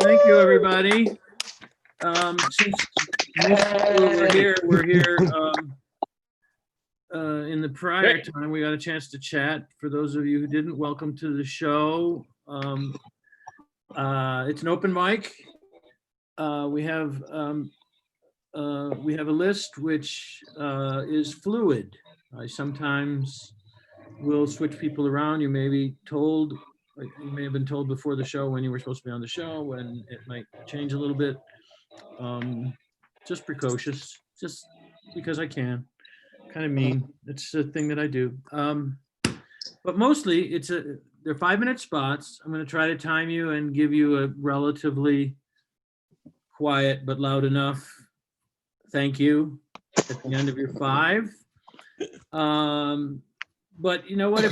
Thank you, everybody. Since we're here in the prior time, we got a chance to chat. For those of you who didn't, welcome to the show. It's an open mic. We have a list which is fluid. I sometimes will switch people around. You may be told, you may have been told before the show when you were supposed to be on the show, when it might change a little bit. Just precocious, just because I can. Kind of mean. It's a thing that I do. But mostly they're 5-minute spots. I'm going to try to time you and give you a relatively quiet but loud enough thank you at the end of your 5. But you know what,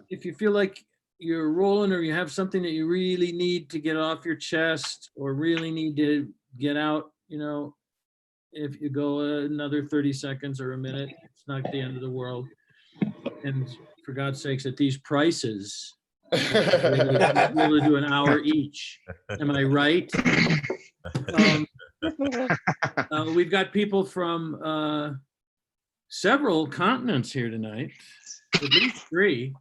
if you feel like you're rolling or you have something that you really need to get off your chest or really need to get out, you know, if you go another 30 seconds or a minute, it's not the end of the world. And for God's sakes, at these prices, we're able to do an hour each. Am I right? We've got people from several continents here tonight, at least 3.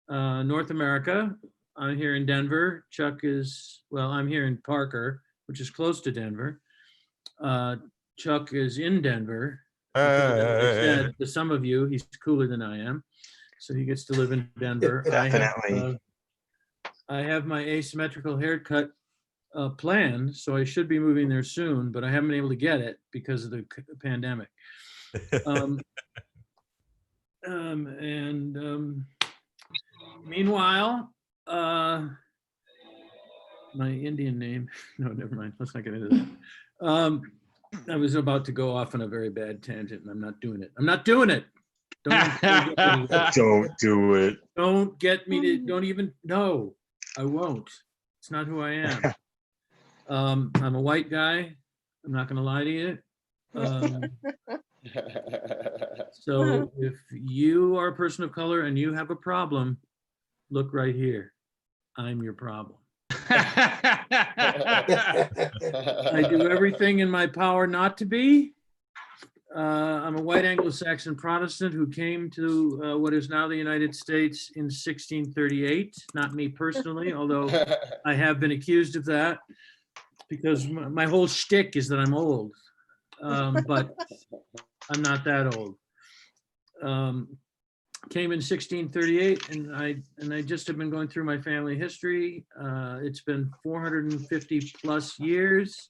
North America, I'm here in Denver. Chuck is, well, I'm here in Parker, which is close to Denver. Chuck is in Denver. Said to some of you, he's cooler than I am, so he gets to live in Denver. Definitely. I have my asymmetrical haircut planned, so I should be moving there soon, but I haven't been able to get it because of the pandemic. Meanwhile, my Indian name, no, never mind. Let's not get into that. I was about to go off on a very bad tangent and I'm not doing it. I'm not doing it. Don't do it. Don't get me to, don't even, no, I won't. It's not who I am. I'm a white guy. I'm not going to lie to you. So if you are a person of color and you have a problem, look right here. I'm your problem. I do everything in my power not to be. I'm a white Anglo-Saxon Protestant who came to what is now the United States in 1638. Not me personally, although I have been accused of that because my whole shtick is that I'm old, but I'm not that old. Came in 1638, and I just have been going through my family history. It's been 450 plus years,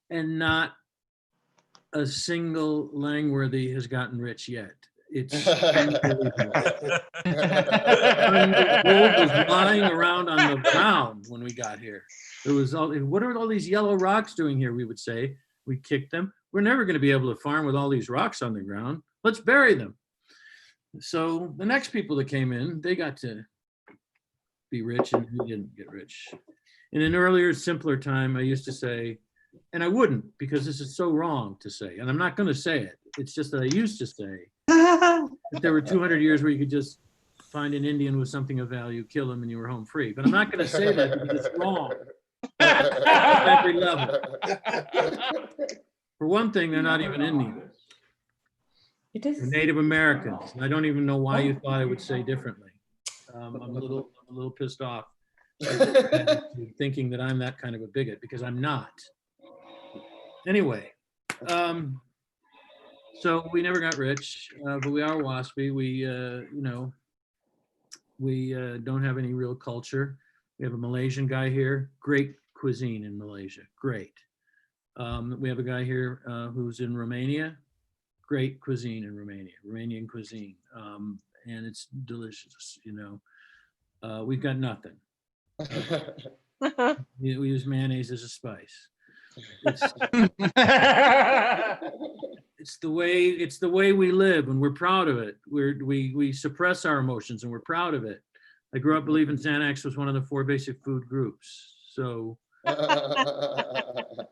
and not a single Langworthy has gotten rich yet. It's unbelievable. Gold was lying around on the ground when we got here. It was all, what are all these yellow rocks doing here? We would say. We kicked them. We're never going to be able to farm with all these rocks on the ground. Let's bury them. So the next people that came in, they got to be rich, and we didn't get rich. In an earlier, simpler time, I used to say, and I wouldn't, because this is so wrong to say, and I'm not going to say it. It's just that I used to say that there were 200 years where you could just find an Indian with something of value, kill him, and you were home free. But I'm not going to say that because it's wrong at every level. For one thing, they're not even Indians. They're Native Americans. I don't even know why you thought I would say differently. I'm a little pissed off thinking that I'm that kind of a bigot, because I'm not. Anyway, so we never got rich, but we are waspy. We, don't have any real culture. We have a Malaysian guy here. Great cuisine in Malaysia. Great. We have a guy here who's in Romania. Great cuisine in Romania, Romanian cuisine, and it's delicious. We've got nothing. We use mayonnaise as a spice. It's the way we live, and we're proud of it. We suppress our emotions, and we're proud of it. I grew up believing Xanax was one of the 4 basic food groups. So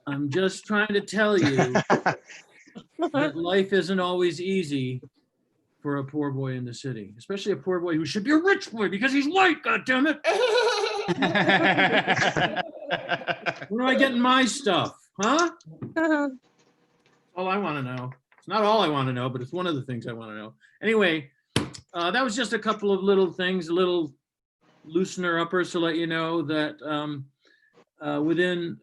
I'm just trying to tell you that life isn't always easy for a poor boy in the city, especially a poor boy who should be a rich boy because he's white, goddammit. When am I getting my stuff? Huh? All I want to know. It's not all I want to know, but it's one of the things I want to know. Anyway, that was just a couple of little things, a little loosener uppers to let you know that within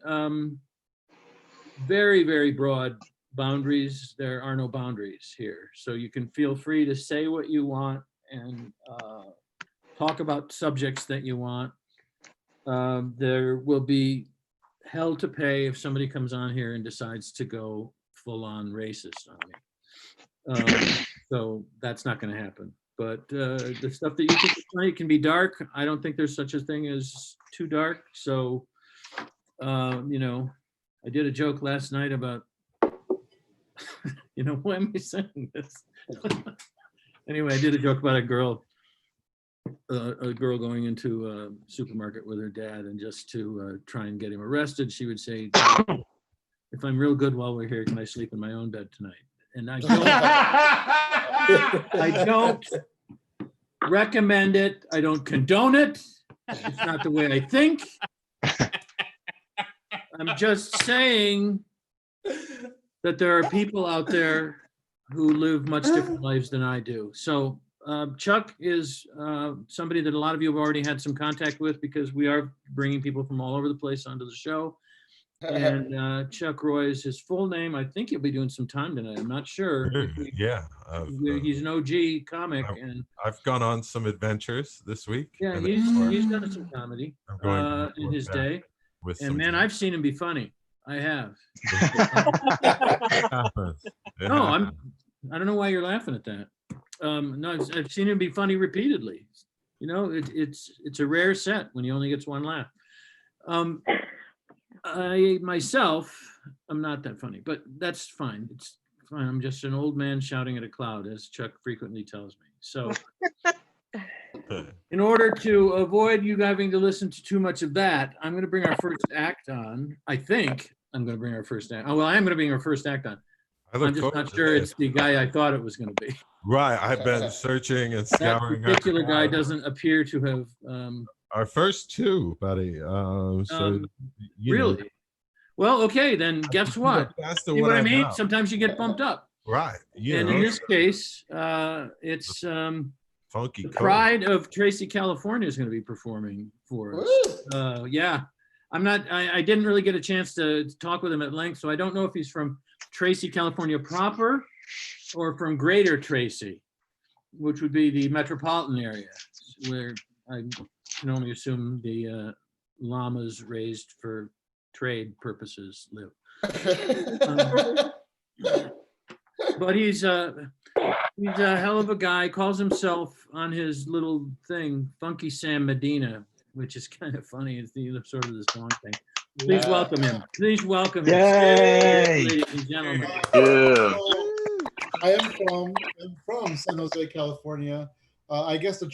very, very broad boundaries, there are no boundaries here. So you can feel free to say what you want and talk about subjects that you want. There will be hell to pay if somebody comes on here and decides to go full on racist on me. So that's not going to happen. But the stuff that you think is funny can be dark. I don't think there's such a thing as too dark. So, you know, I did a joke last night about, you know, why am I saying this? Anyway, I did a joke about a girl going into a supermarket with her dad, and just to try and get him arrested, she would say, if I'm real good while we're here, can I sleep in my own bed tonight? And I don't recommend it. I don't condone it. It's not the way I think. I'm just saying that there are people out there who live much different lives than I do. So Chuck is somebody that a lot of you have already had some contact with, because we are bringing people from all over the place onto the show. And Chuck Roy is his full name. I think he'll be doing some time tonight. I'm not sure. Yeah. He's an OG comic. And I've gone on some adventures this week. Yeah, he's done some comedy in his day. And man, I've seen him be funny. I have. No, I don't know why you're laughing at that. No, I've seen him be funny repeatedly. You know, it's a rare set when he only gets one laugh. I myself, I'm not that funny, but that's fine. It's fine. I'm just an old man shouting at a cloud, as Chuck frequently tells me. So in order to avoid you having to listen to too much of that, I'm going to bring our first act on. I think I'm going to bring our first act. Oh, well, I am going to bring our first act on. I'm just not sure it's the guy I thought it was going to be. Right. I've been searching and scouring. That particular guy doesn't appear to have. Our first two, buddy. Really? Know. Well, okay, then guess what? See what I mean? Know. Sometimes you get bumped up. Right. In this case, it's Funky the Pride of Tracy, California is going to be performing for us. Yeah. I didn't really get a chance to talk with him at length, so I don't know if he's from Tracy, California proper, or from Greater Tracy, which would be the metropolitan area, where I can only assume the llamas raised for trade purposes live. But he's a hell of a guy. Calls himself on his little thing Funky Sam Medina, which is kind of funny. It's the sort of the song thing. Please welcome him. Please welcome him. Yay! Ladies and gentlemen. Yeah. I am from San Jose, California. I guess the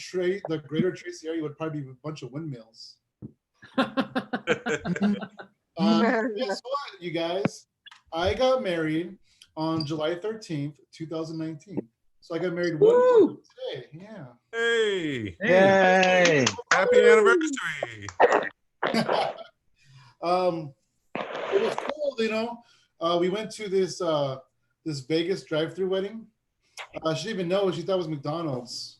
Greater Tracy area would probably be a bunch of windmills. Guess what, you guys? I got married on July 13th, 2019. So I got married one month today. Yeah. Hey. Yay. Happy anniversary. It was cool, you know. We went to this Vegas drive-through wedding. She didn't even know. She thought it was McDonald's.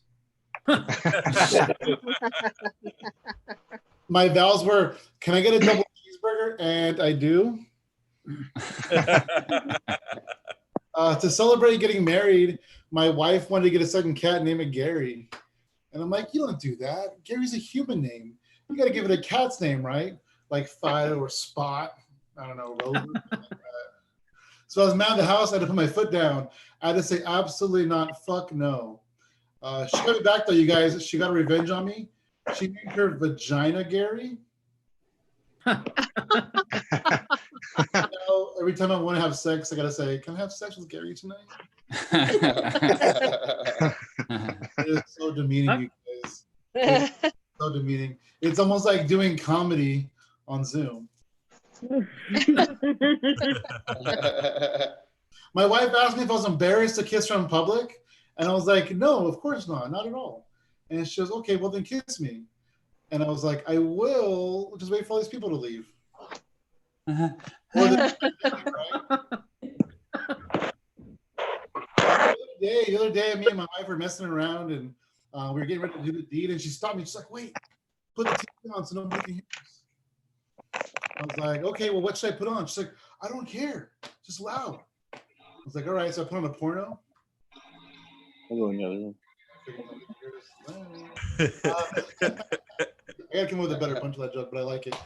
My vows were, can I get a double cheeseburger? And I do. To celebrate getting married, my wife wanted to get a second cat, name it Gary. And I'm like, you don't do that. Gary's a human name. You got to give it a cat's name, right? Like Fido or Spot. I don't know, Rover. So I was mad at the house. I had to put my foot down. I had to say, absolutely not. Fuck no. She got me back, though, you guys. She got revenge on me. She named her Vagina Gary. Every time I want to have sex, I got to say, can I have sex with Gary tonight? It is so demeaning, you guys. It's so demeaning. It's almost like doing comedy on Zoom. My wife asked me if I was embarrassed to kiss her in public, and I was like, no, of course not at all. And she goes, okay, well then kiss me. And I was like, I will just wait for all these people to leave. Or the other day, me and my wife were messing around, and we were getting ready to do the deed, and she stopped me. She's like, "Wait, put the TV on so nobody can hear us." I was like, "Okay, well, what should I put on?" She's like, "I don't care, just loud." I was like, "All right," so I put on a porno. I'll go in the other room. I gotta come up with a better punch to that joke, but I like it.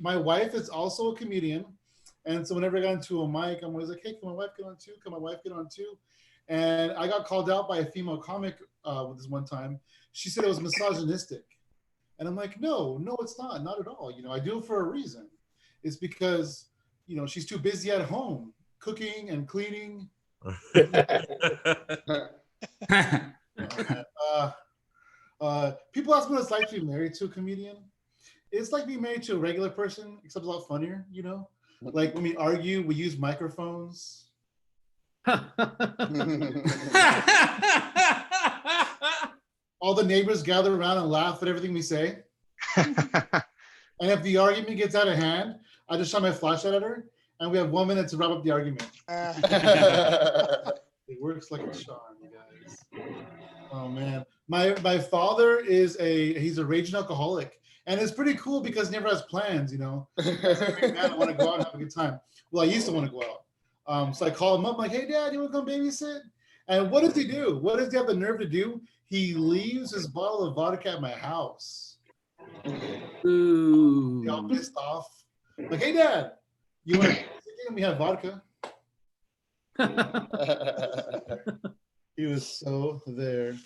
My wife is also a comedian, and so whenever I got into a mic, I'm always like, "Hey, can my wife get on too? Can my wife get on too?" And I got called out by a female comic this one time. She said it was misogynistic, and I'm like, "No, it's not at all. I do it for a reason. It's because she's too busy at home cooking and cleaning." People ask me what it's like to be married to a comedian. It's like being married to a regular person, except a lot funnier, Like when we argue, we use microphones. All the neighbors gather around and laugh at everything we say. And if the argument gets out of hand, I just shine my flashlight at her, and we have 1 minute to wrap up the argument. It works like a charm, you guys. Oh man, my father he's a raging alcoholic, and it's pretty cool because he never has plans. Man, I want to go out and have a good time. Well, I used to want to go out, so I call him up, like, "Hey, Dad, you want to come babysit?" And what does he do? What does he have the nerve to do? He leaves his bottle of vodka at my house. Ooh. All pissed off. Like, "Hey, Dad, you want to we have vodka?" He was so there.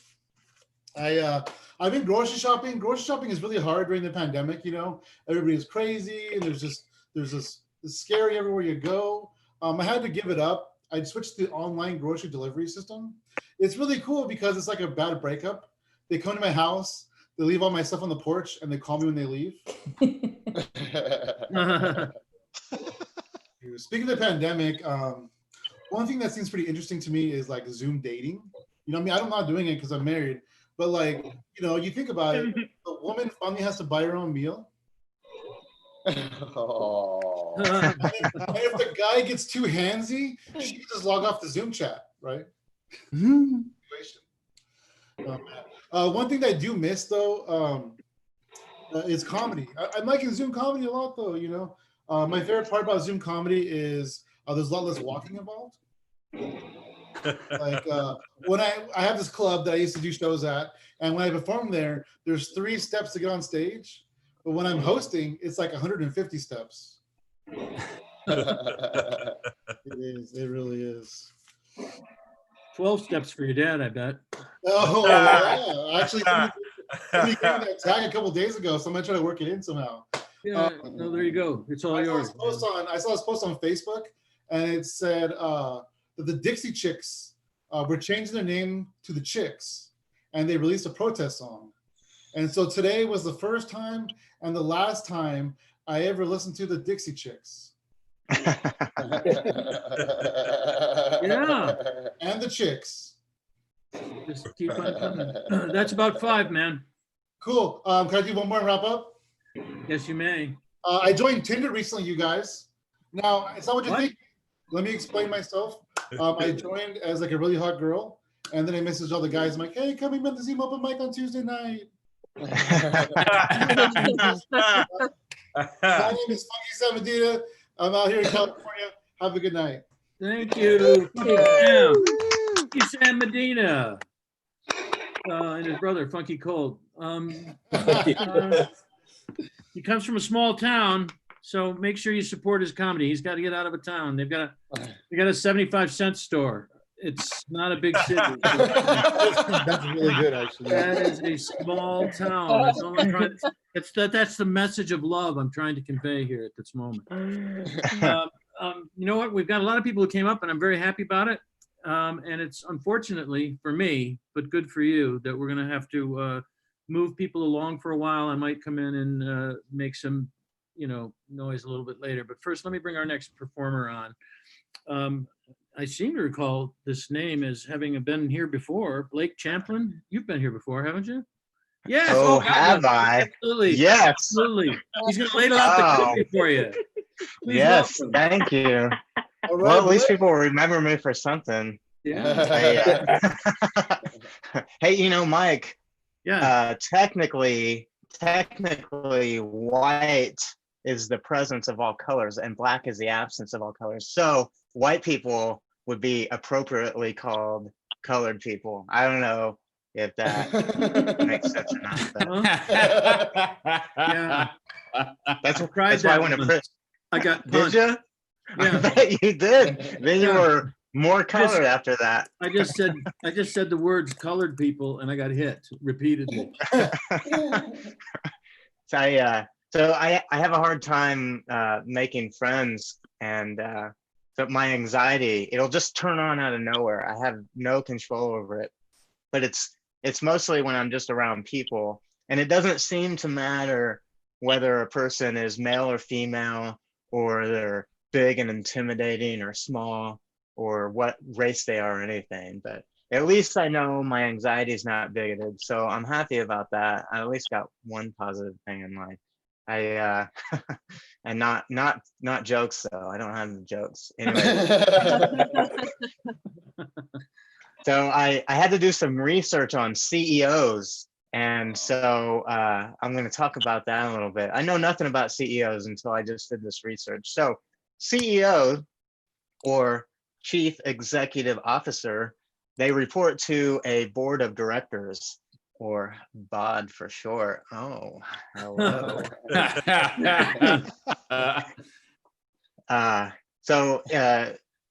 I've been grocery shopping. Grocery shopping is really hard during the pandemic. Everybody's crazy, and there's this scary everywhere you go. I had to give it up. I switched to the online grocery delivery system. It's really cool because it's like a bad breakup. They come to my house, they leave all my stuff on the porch, and they call me when they leave. Speaking of the pandemic, one thing that seems pretty interesting to me is like Zoom dating. I mean, I'm not doing it because I'm married, but like, you think about it, the woman finally has to buy her own meal. Oh. And if the guy gets too handsy, she can just log off the Zoom chat, right? One thing that I do miss though is comedy. I'm liking Zoom comedy a lot though. My favorite part about Zoom comedy is there's a lot less walking involved. Like when I have this club that I used to do shows at, and when I perform there, there's 3 steps to get on stage. But when I'm hosting, it's like 150 steps. It is. It really is. 12 steps for your dad, I bet. Oh, yeah. Actually, somebody gave me that tag a couple days ago, so I'm going to try to work it in somehow. Yeah, no, there you go. It's all yours. I saw this post on Facebook, and it said that the Dixie Chicks were changing their name to the Chicks, and they released a protest song. And so today was the first time and the last time I ever listened to the Dixie Chicks. Yeah. And the Chicks. Just keep on coming. That's about 5, man. Cool. Can I do one more and wrap up? Yes, you may. I joined Tinder recently, you guys. Now, it's not what you think. Let me explain myself. I joined as like a really hot girl, and then I messaged all the guys. I'm like, "Hey, coming up to see open mic on Tuesday night." My name is Funky Sam Medina. I'm out here in California. Have a good night. Thank you. Funky Sam. Funky Sam Medina. And his brother, Funky Cold. He comes from a small town, so make sure you support his comedy. He's got to get out of a town. They got a 75-cent store. It's not a big city. That's really good, actually. That is a small town. That's all I'm trying. That's the message of love I'm trying to convey here at this moment. You know what? We've got a lot of people who came up, and I'm very happy about it. And it's unfortunately for me, but good for you, that we're going to have to move people along for a while. I might come in and make some, noise a little bit later. But first, let me bring our next performer on. I seem to recall this name as having been here before. Blake Champlin, you've been here before, haven't you? Yes. Oh, God, have yes, I? Absolutely. Yes. Absolutely. He's going to ladle out the Oh. coffee for you. Please Yes. welcome. Thank you. All right, Well, at least Blake. people remember me for something. Yeah. Hey, you know, Mike, Yeah. technically, white is the presence of all colors and black is the absence of all colors. So white people would be appropriately called colored people. I don't know if that makes sense or not. But Yeah. that's I tried why I that went to once. I got Did punched. you? I Yeah. bet you did. Then you Yeah. were more colored after that. I just said the words colored people and I got hit repeatedly. So I have a hard time making friends, and so my anxiety, it'll just turn on out of nowhere. I have no control over it, but it's mostly when I'm just around people, and it doesn't seem to matter whether a person is male or female, or they're big and intimidating or small, or what race they are or anything. But at least I know my anxiety is not bigoted, so I'm happy about that. I at least got one positive thing in life. I and not jokes though. I don't have the jokes anyway. So I had to do some research on CEOs, and so I'm going to talk about that a little bit. I know nothing about CEOs until I just did this research. So CEO, or Chief Executive Officer, they report to a board of directors, or BOD for short. Oh, hello.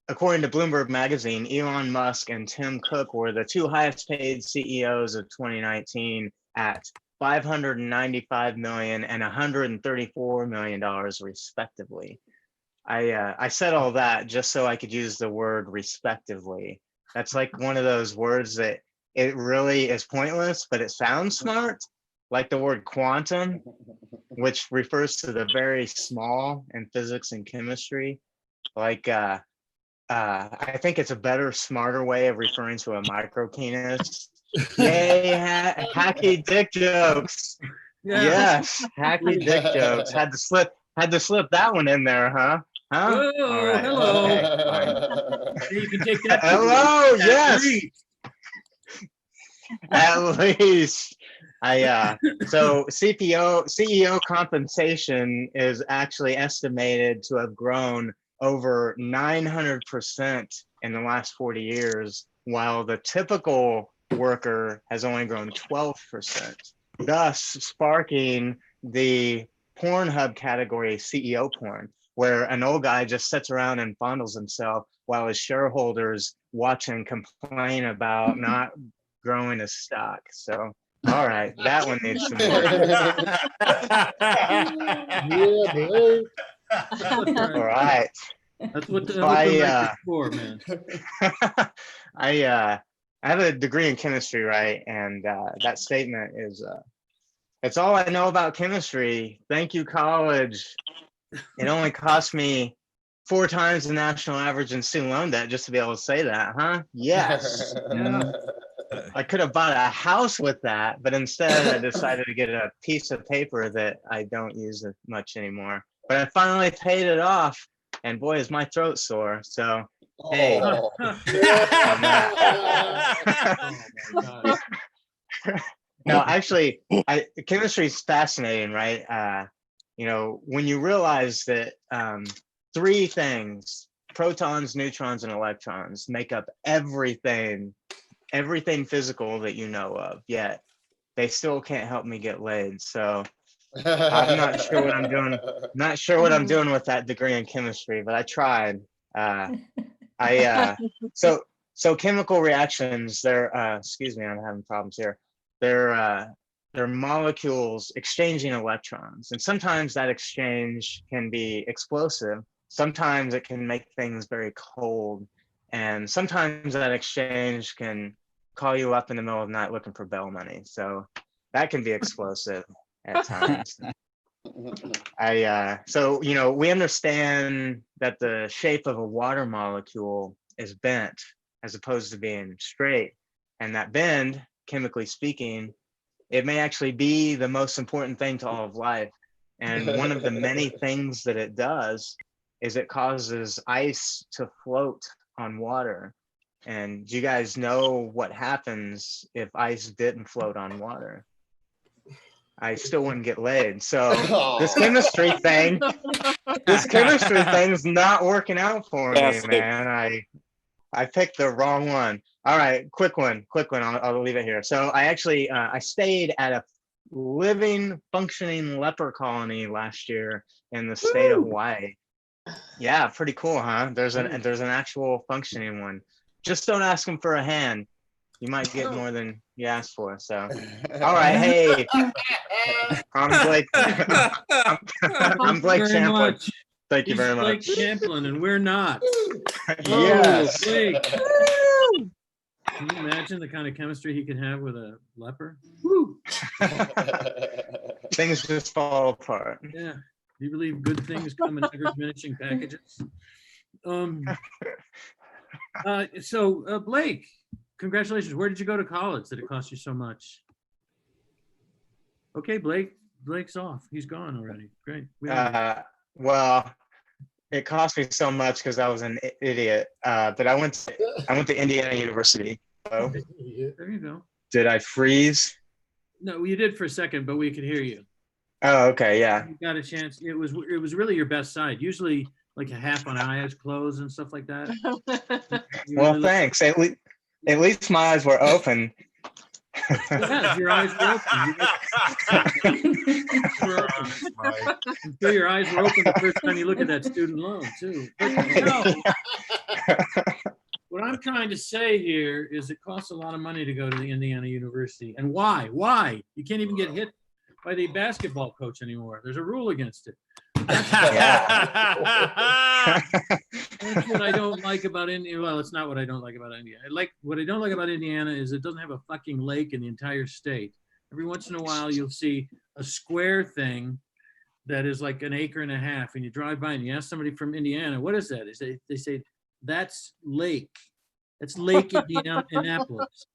According to Bloomberg Magazine, Elon Musk and Tim Cook were the two highest paid CEOs of 2019 at $595 million and $134 million respectively. I said all that just so I could use the word respectively. That's like one of those words that it really is pointless, but it sounds smart, like the word quantum, which refers to the very small in physics and chemistry. Like, I think it's a better, smarter way of referring to a micro penis. Yay, hacky dick jokes. Yeah. Yes, hacky dick jokes. Had to slip that one in there, huh? Huh? Oh, All right. hello. Okay, fine. You can take that. Hello, yes. Least. At least. So CEO compensation is actually estimated to have grown over 900% in the last 40 years, while the typical worker has only grown 12%, thus sparking the Pornhub category CEO porn, where an old guy just sits around and fondles himself while his shareholders watch and complain about not growing his stock. So, all right, that one needs some more. Yeah, All right. That's what the So I for, man. I have a degree in chemistry, right? And that statement is, it's all I know about chemistry. Thank you, college. It only cost me 4 times the national average in student loan debt just to be able to say that, huh? Yes. Yeah. I could have bought a house with that, but instead I decided to get a piece of paper that I don't use much anymore. But I finally paid it off, and boy, is my throat sore. So, hey. Oh. No, actually, chemistry is fascinating, right? You know, when you realize that 3 things, protons, neutrons, and electrons, make up everything physical that you know of, yet they still can't help me get laid. So I'm not sure what I'm doing. Not sure what I'm doing with that degree in chemistry, but I tried. So chemical reactions, they're excuse me, I'm having problems here. They're molecules exchanging electrons, and sometimes that exchange can be explosive. Sometimes it can make things very cold, and sometimes that exchange can call you up in the middle of the night looking for bail money. So that can be explosive at times. So, you know, we understand that the shape of a water molecule is bent as opposed to being straight. And that bend, chemically speaking, it may actually be the most important thing to all of life. And one of the many things that it does is it causes ice to float on water. And do you guys know what happens if ice didn't float on water? I still wouldn't get laid. So this chemistry thing's not working out for me, Fantastic. man. I picked the wrong one. All right, quick one. I'll leave it here. So I actually I stayed at a living, functioning leper colony last year in the state of Hawaii. Yeah, pretty cool, huh? There's an actual functioning one. Just don't ask him for a hand. You might get more than you asked for. So, all right, hey, I'm Blake. I'm Blake Champlin. Thank you very much. Blake Champlin, and we're not. Yes. Oh, Blake. Can you imagine the kind of chemistry he could have with a leper? Woo. Things just fall apart. Yeah. Do you believe good things come in ever diminishing packages? So Blake, congratulations. Where did you go to college that it cost you so much? Okay, Blake's off. He's gone already. Great. Well, it cost me so much because I was an idiot. But I went to Indiana University. So there you go. Did I freeze? No, you did for a second, but we could hear you. Oh, okay, yeah. You got a chance. It was really your best side. Usually like a half one eye is closed and stuff like that. Well, thanks. At least my eyes were open. Yeah, if your eyes were open. I'm sure your eyes were open the first time you look at that student loan too. But, what I'm trying to say here is it costs a lot of money to go to the Indiana University. And why? Why? You can't even get hit by the basketball coach anymore. There's a rule against it. That's what I don't like about Indiana. Well, it's not what I don't like about Indiana. What I don't like about Indiana is it doesn't have a fucking lake in the entire state. Every once in a while, you'll see a square thing that is like an acre and a half, and you drive by and you ask somebody from Indiana, what is that? They say, that's lake. That's Lake Indianapolis.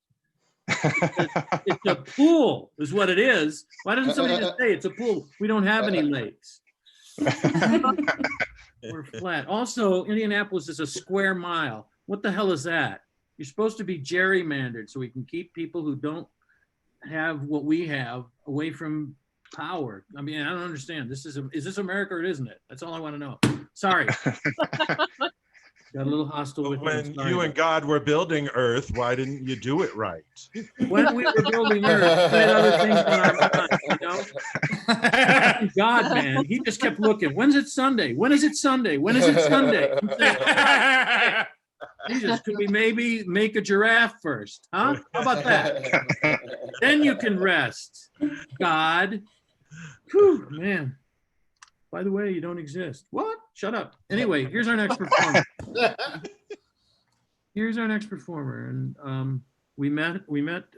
It's a pool is what it is. Why doesn't somebody just say it's a pool? We don't have any lakes. We're flat. Also, Indianapolis is a square mile. What the hell is that? You're supposed to be gerrymandered so we can keep people who don't have what we have away from power. I mean, I don't understand. Is this America or isn't it? That's all I want to know. Sorry. Got a little hostile with When you and God were building Earth, why didn't you do it right? When we were building Earth, we had other things on our mind, you know? God, man, he just kept looking. When's it Sunday? When is it Sunday? When is it Sunday? Jesus, could we maybe make a giraffe first? Huh? How about that? Then you can rest. God. Whew, man. By the way, you don't exist. What? Shut up. Anyway, here's our next performer. And we met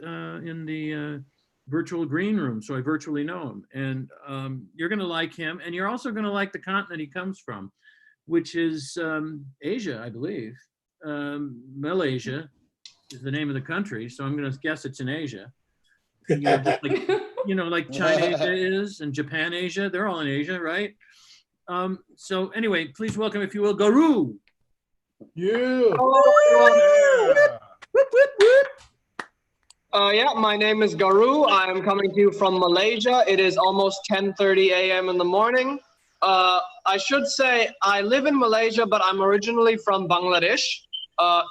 in the virtual green room, so I virtually know him. And you're going to like him, and you're also going to like the continent he comes from, which is Asia, I believe. Malaysia is the name of the country, so I'm going to guess it's in Asia. Like China Asia is, and Japan Asia. They're all in Asia, right? So anyway, please welcome, if you will, Garu. Yeah. Whoop, whoop, whoop. Yeah, my name is Garu. I am coming to you from Malaysia. It is almost 10:30 a.m. in the morning. I should say I live in Malaysia, but I'm originally from Bangladesh.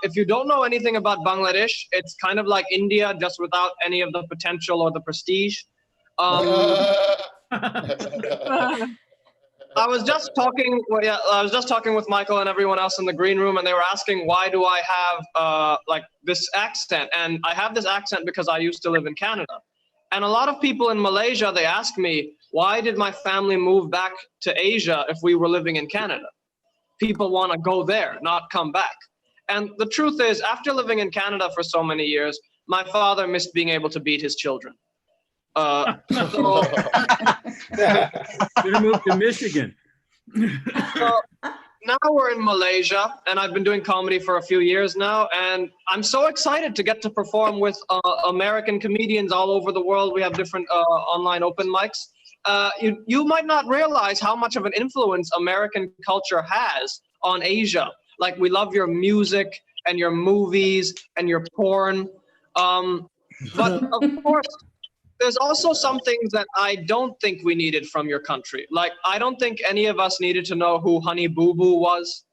If you don't know anything about Bangladesh, it's kind of like India, just without any of the potential or the prestige. I was just talking with Michael and everyone else in the green room, and they were asking, why do I have like this accent? And I have this accent because I used to live in Canada. And a lot of people in Malaysia, they ask me, why did my family move back to Asia if we were living in Canada? People want to go there, not come back. And the truth is, after living in Canada for so many years, my father missed being able to beat his children. Gonna move to Michigan. now we're in Malaysia, and I've been doing comedy for a few years now, and I'm so excited to get to perform with American comedians all over the world. We have different online open mics. You might not realize how much of an influence American culture has on Asia. Like, we love your music and your movies and your porn. But of course, there's also some things that I don't think we needed from your country. Like, I don't think any of us needed to know who Honey Boo Boo was.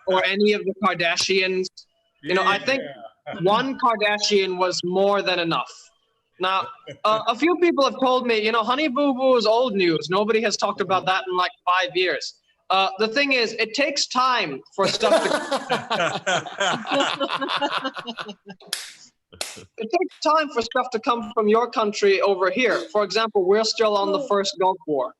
Or any of the Kardashians. You know, I think one Kardashian was more than enough. Now, a few people have told me, you know, Honey Boo Boo is old news. Nobody has talked about that in like 5 years. The thing is, it takes time for stuff to... It takes time for stuff to come from your country over here. For example, we're still on the first Gulf War.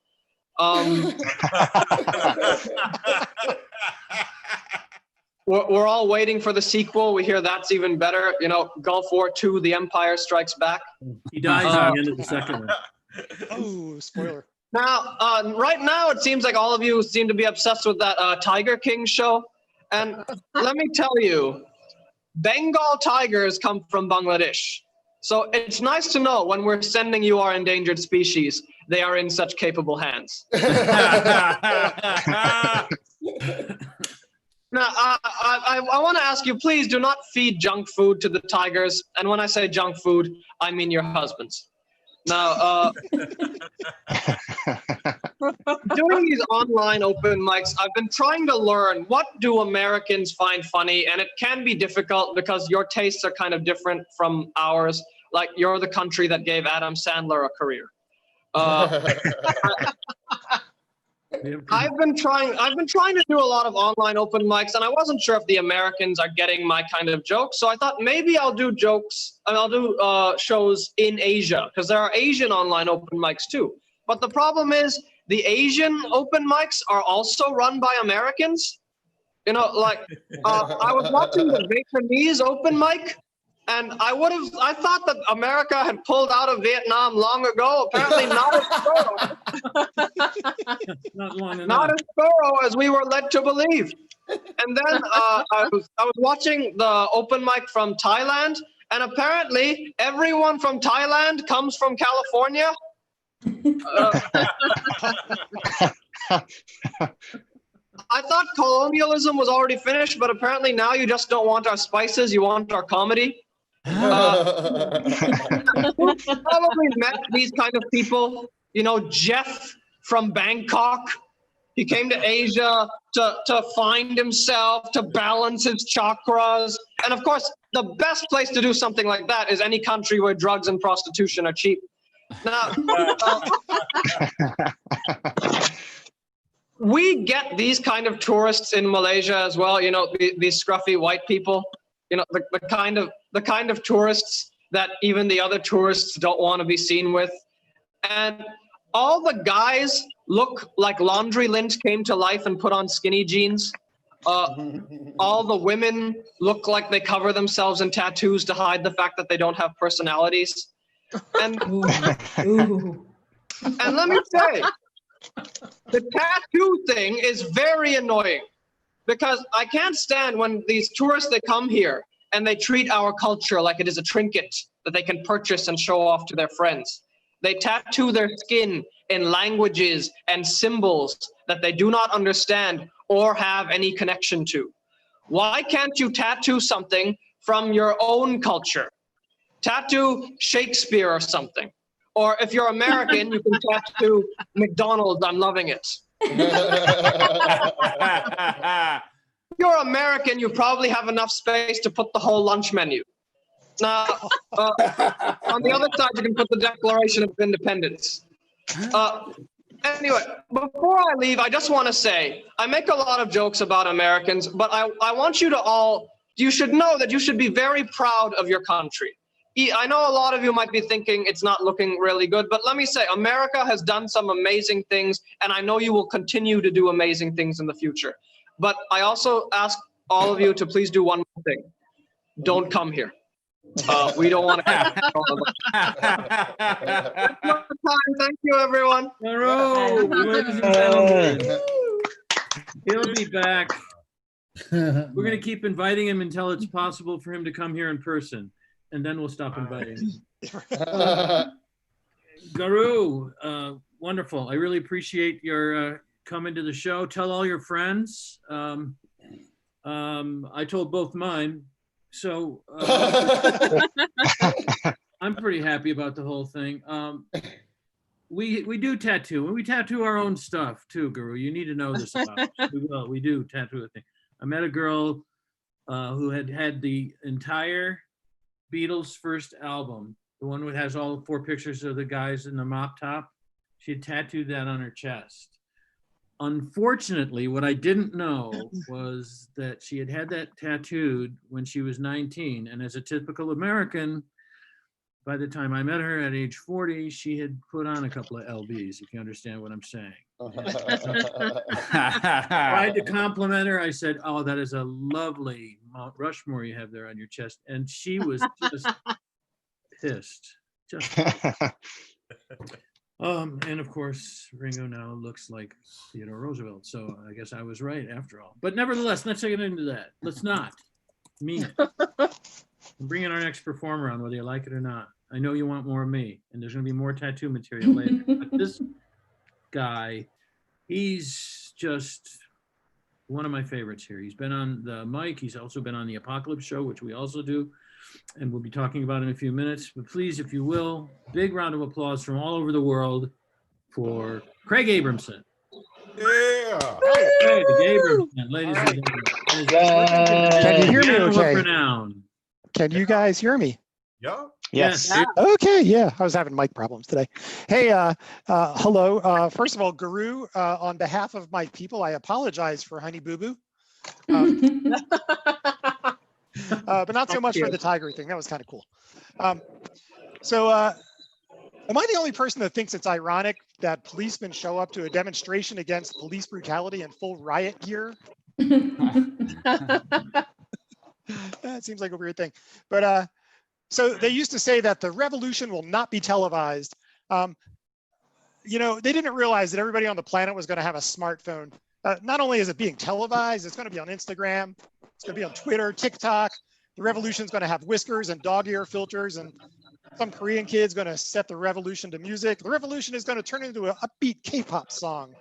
We're all waiting for the sequel. We hear that's even better. You know, Gulf War II, The Empire Strikes Back. He dies at the end of the second one. Oh, spoiler. Now, right now, it seems like all of you seem to be obsessed with that Tiger King show. And let me tell you, Bengal tigers come from Bangladesh. So it's nice to know when we're sending you our endangered species, they are in such capable hands. Now, I want to ask you, please do not feed junk food to the tigers. And when I say junk food, I mean your husbands. Now, doing these online open mics, I've been trying to learn, what do Americans find funny? And it can be difficult because your tastes are kind of different from ours. Like, you're the country that gave Adam Sandler a career. I've been trying to do a lot of online open mics, and I wasn't sure if the Americans are getting my kind of jokes. So I thought maybe I'll do jokes, and I'll do shows in Asia, because there are Asian online open mics too. But the problem is, the Asian open mics are also run by Americans. You know, like, I was watching the Vietnamese open mic, and I thought that America had pulled out of Vietnam long ago. Apparently not as thorough. Not as thorough as we were led to believe. And then I was watching the open mic from Thailand, and apparently everyone from Thailand comes from California. I thought colonialism was already finished, but apparently now you just don't want our spices, you want our comedy. Probably met these kind of people. You know, Jeff from Bangkok. He came to Asia to find himself, to balance his chakras. And of course, the best place to do something like that is any country where drugs and prostitution are cheap. Now, we get these kind of tourists in Malaysia as well. You know, these scruffy white people. You know, the kind of tourists that even the other tourists don't want to be seen with. And all the guys look like laundry lint came to life and put on skinny jeans. All the women look like they cover themselves in tattoos to hide the fact that they don't have personalities. And, and let me say, the tattoo thing is very annoying. Because I can't stand when these tourists, they come here and they treat our culture like it is a trinket that they can purchase and show off to their friends. They tattoo their skin in languages and symbols that they do not understand or have any connection to. Why can't you tattoo something from your own culture? Tattoo Shakespeare or something. Or if you're American, you can tattoo McDonald's, I'm loving it. If you're American, you probably have enough space to put the whole lunch menu. Now, on the other side, you can put the Declaration of Independence. Anyway, before I leave, I just want to say, I make a lot of jokes about Americans, but I want you to all, you should know that you should be very proud of your country. I know a lot of you might be thinking it's not looking really good, but let me say, America has done some amazing things, and I know you will continue to do amazing things in the future. But I also ask all of you to please do one more thing. Don't come here. We don't want to. time. Thank you, everyone. Garu, ladies and gentlemen, he'll be back. We're going to keep inviting him until it's possible for him to come here in person, and then we'll stop inviting him. Garu, wonderful. I really appreciate your coming to the show. Tell all your friends. I told both mine, so I'm pretty happy about the whole thing. We do tattoo, and we tattoo our own stuff too, Garu. You need to know this about us. We do tattoo a thing. I met a girl who had the entire Beatles' first album, the one that has all 4 pictures of the guys in the mop top. She had tattooed that on her chest. Unfortunately, what I didn't know was that she had that tattooed when she was 19. And as a typical American, by the time I met her at age 40, she had put on a couple of LBs, if you understand what I'm saying. I tried to compliment her. I said, "Oh, that is a lovely Mount Rushmore you have there on your chest." And she was just pissed. And of course, Ringo now looks like Theodore Roosevelt. So I guess I was right after all. But nevertheless, let's get into that. Let's not. Me. I'm bringing our next performer on, whether you like it or not. I know you want more of me, and there's going to be more tattoo material later. But this guy, he's just one of my favorites here. He's been on the mic. He's also been on the Apocalypse Show, which we also do, and we'll be talking about in a few minutes. But please, if you will, big round of applause from all over the world for Craig Abramson. Yeah. Craig Abramson, ladies and gentlemen. Can you hear me okay? Renown. Can you guys hear me? Yeah. Yes. Okay, yeah, I was having mic problems today. Hey, hello. First of all, Garu, on behalf of my people, I apologize for Honey Boo Boo. But not so much for the tiger thing. That was kind of cool. Am I the only person that thinks it's ironic that policemen show up to a demonstration against police brutality in full riot gear? That seems like a weird thing. But so they used to say that the revolution will not be televised. You know, they didn't realize that everybody on the planet was going to have a smartphone. Not only is it being televised, it's going to be on Instagram, it's going to be on Twitter, TikTok. The revolution is going to have whiskers and dog ear filters, and some Korean kid's going to set the revolution to music. The revolution is going to turn into an upbeat K-pop song.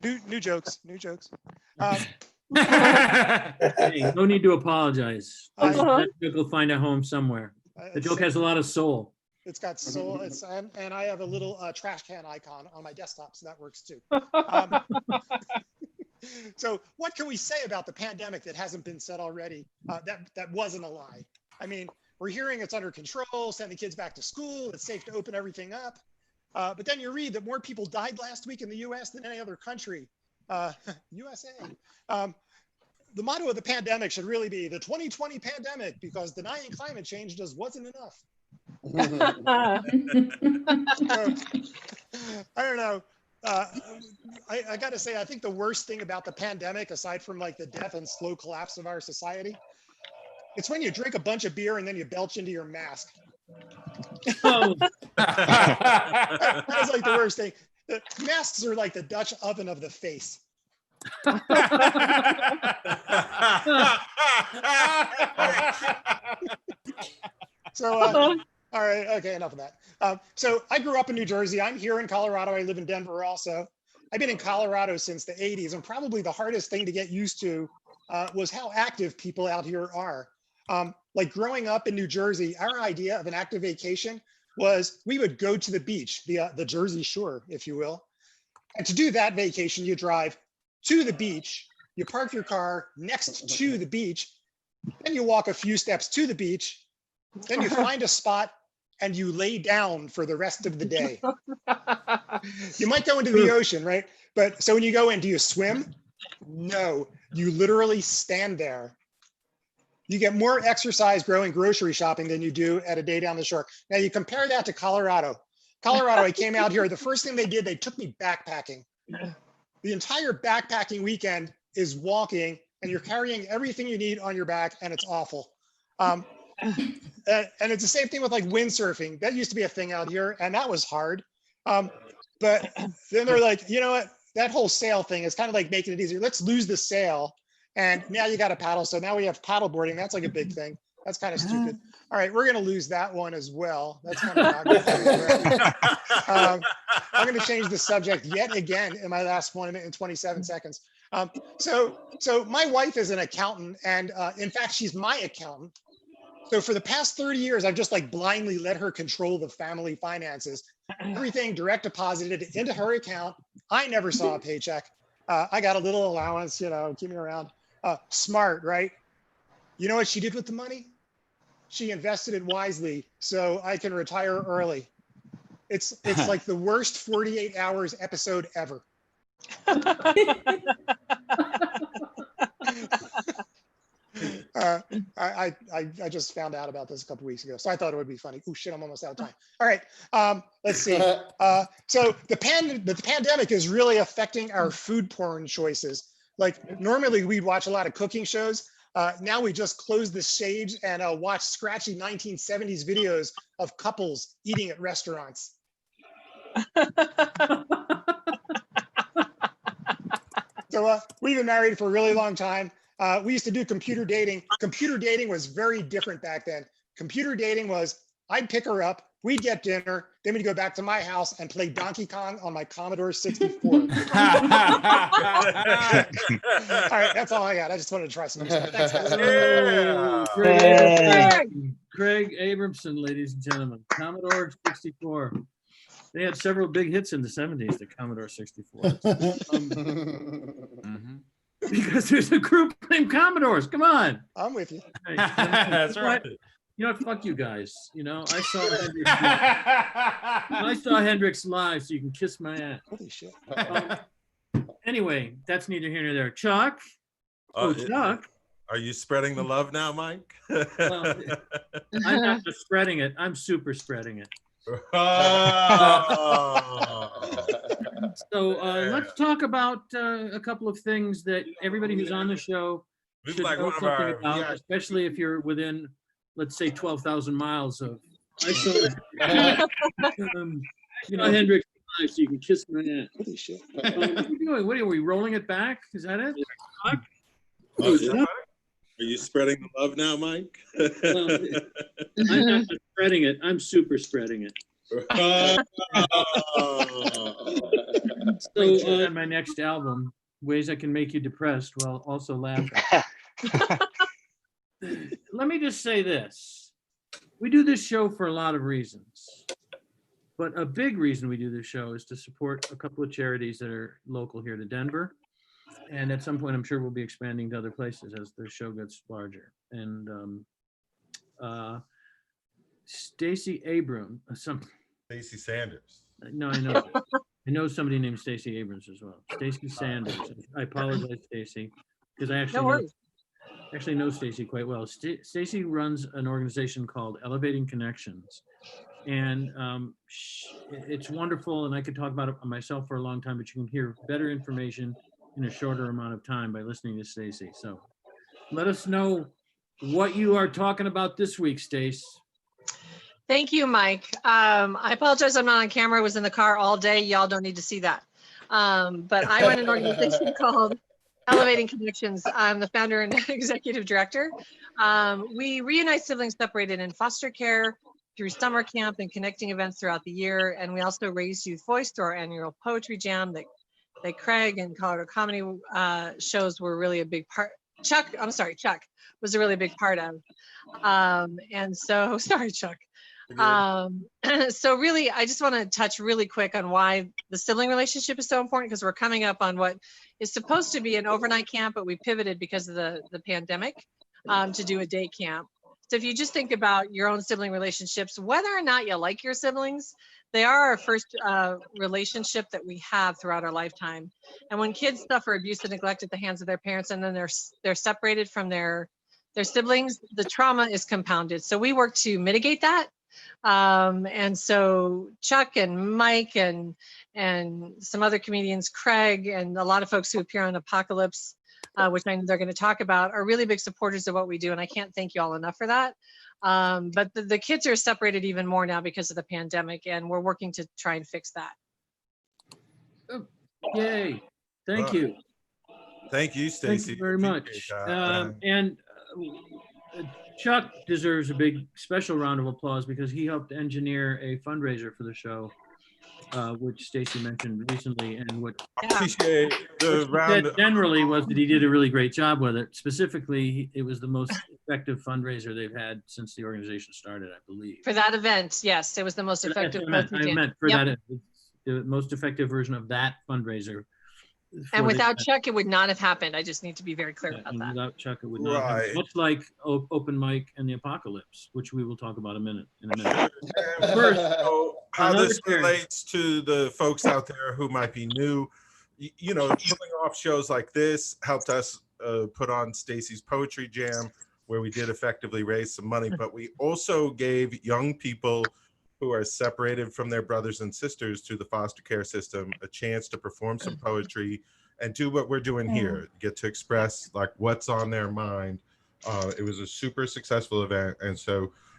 New jokes. Hey, no need to apologize. That joke will find a home somewhere. The joke has a lot of soul. It's got soul. And I have a little trash can icon on my desktop, so that works too. So what can we say about the pandemic that hasn't been said already? That wasn't a lie. I mean, we're hearing it's under control, send the kids back to school, it's safe to open everything up. But then you read that more people died last week in the US than any other country. USA. The motto of the pandemic should really be the 2020 pandemic, because denying climate change just wasn't enough. I don't know. I got to say, I think the worst thing about the pandemic, aside from like the death and slow collapse of our society, it's when you drink a bunch of beer and then you belch into your mask. Oh. That is like the worst thing. The masks are like the Dutch oven of the face. So, all right, okay, enough of that. So I grew up in New Jersey. I'm here in Colorado. I live in Denver also. I've been in Colorado since the 80s, and probably the hardest thing to get used to was how active people out here are. Like growing up in New Jersey, our idea of an active vacation was we would go to the beach, the Jersey Shore, if you will. And to do that vacation, you drive to the beach, you park your car next to the beach, then you walk a few steps to the beach, then you find a spot and you lay down for the rest of the day. You might go into the ocean, right? But so when you go in, do you swim? No, you literally stand there. You get more exercise growing grocery shopping than you do at a day down the shore. Now you compare that to Colorado. Colorado, I came out here, the first thing they did, they took me backpacking. The entire backpacking weekend is walking and you're carrying everything you need on your back, and it's awful. And it's the same thing with like windsurfing. That used to be a thing out here, and that was hard. But then they're like, you know what? That whole sail thing is kind of like making it easier. Let's lose the sail, and now you got a paddle. So now we have paddle boarding. That's like a big thing. That's kind of stupid. All right, we're gonna lose that one as well. That's kind of not good. I'm gonna change the subject yet again in my last 1 minute and 27 seconds. So my wife is an accountant, and in fact, she's my accountant. So for the past 30 years, I've just like blindly let her control the family finances. Everything direct deposited into her account. I never saw a paycheck. I got a little allowance, you know, keep me around. Smart, right? You know what she did with the money? She invested it wisely so I can retire early. It's like the worst 48 hours episode ever. I just found out about this a couple weeks ago, so I thought it would be funny. Oh shit, I'm almost out of time. All right, let's see. So the pandemic is really affecting our food porn choices. Like normally we'd watch a lot of cooking shows. Now we just close the shades and watch scratchy 1970s videos of couples eating at restaurants. So we've been married for a really long time. We used to do computer dating. Computer dating was very different back then. Computer dating was, I'd pick her up, we'd get dinner, then we'd go back to my house and play Donkey Kong on my Commodore 64. All right, that's all I got. I just wanted to try some new stuff. Thanks, guys. Yeah. Craig Abramson, ladies and gentlemen, Commodore 64. They had several big hits in the 70s, the Commodore 64. Because there's a group named Commodores. Come on. I'm with you. Hey, That's right. You know what? Fuck you guys. You know, I saw Hendrix live, so you can kiss my ass. Holy shit. Anyway, that's neither here nor there. Chuck. Chuck. Are you spreading the love now, Mike? Well, I'm not just spreading it. I'm super spreading it. So let's talk about a couple of things that everybody who's on the show should like know one of something our- about, yeah. especially if you're within, let's say, 12,000 miles of. I saw you know, Hendrix, so you can kiss my ass. Holy shit. What are you doing? What are we rolling it back? Is that it? Are you spreading the love now, Mike? Well, I'm not just spreading it. I'm super spreading it. So on my next album, Ways I Can Make You Depressed while also laughing. Let me just say this. We do this show for a lot of reasons. But a big reason we do this show is to support a couple of charities that are local here to Denver. And at some point, I'm sure we'll be expanding to other places as the show gets larger. And Stacey Abrams, Stacey Sanders. no, I know. I know somebody named Stacey Abrams as well. Stacey Sanders. I apologize, Stacey, because I actually know Stacey quite well. Stacey runs an organization called Elevating Connections. And it's wonderful, and I could talk about it myself for a long time, but you can hear better information in a shorter amount of time by listening to Stacey. So let us know what you are talking about this week, Stace. Thank you, Mike. I apologize I'm not on camera. I was in the car all day. Y'all don't need to see that. But I run an organization called Elevating Connections. I'm the founder and executive director. We reunite siblings separated in foster care through summer camp and connecting events throughout the year. And we also raise youth voice through our annual poetry jam that Craig and Colorado Comedy shows were really a big part. Chuck was a really big part of. And so, sorry, Chuck. So really, I just want to touch really quick on why the sibling relationship is so important, because we're coming up on what is supposed to be an overnight camp, but we pivoted because of the pandemic to do a day camp. So if you just think about your own sibling relationships, whether or not you like your siblings, they are our first relationship that we have throughout our lifetime. And when kids suffer abuse and neglect at the hands of their parents, and then they're separated from their siblings, the trauma is compounded. So we work to mitigate that. And so Chuck and Mike and some other comedians, Craig, and a lot of folks who appear on Apocalypse, which I know they're going to talk about, are really big supporters of what we do. And I can't thank you all enough for that. But the kids are separated even more now because of the pandemic, and we're working to try and fix that. Yay. Thank you. Thank you, Thank Stacy. you very much. And Chuck deserves a big special round of applause because he helped engineer a fundraiser for the show, which Stacy mentioned recently, and what appreciate the round. Generally was that he did a really great job with it. Specifically, it was the most effective fundraiser they've had since the organization started, I believe. For that event, yes, it was the most effective. I meant for that, the most effective version of that fundraiser. And without Chuck, it would not have happened. I just need to be very clear about that. Without Chuck, it would not have happened. Much like Open Mic and the Apocalypse, which we will talk about in a minute. First, so how this relates to the folks out there who might be new, you know, pulling off shows like this helped us put on Stacy's Poetry Jam, where we did effectively raise some money, but we also gave young people who are separated from their brothers and sisters through the foster care system a chance to perform some poetry and do what we're doing here, get to express like what's on their mind. It was a super successful event.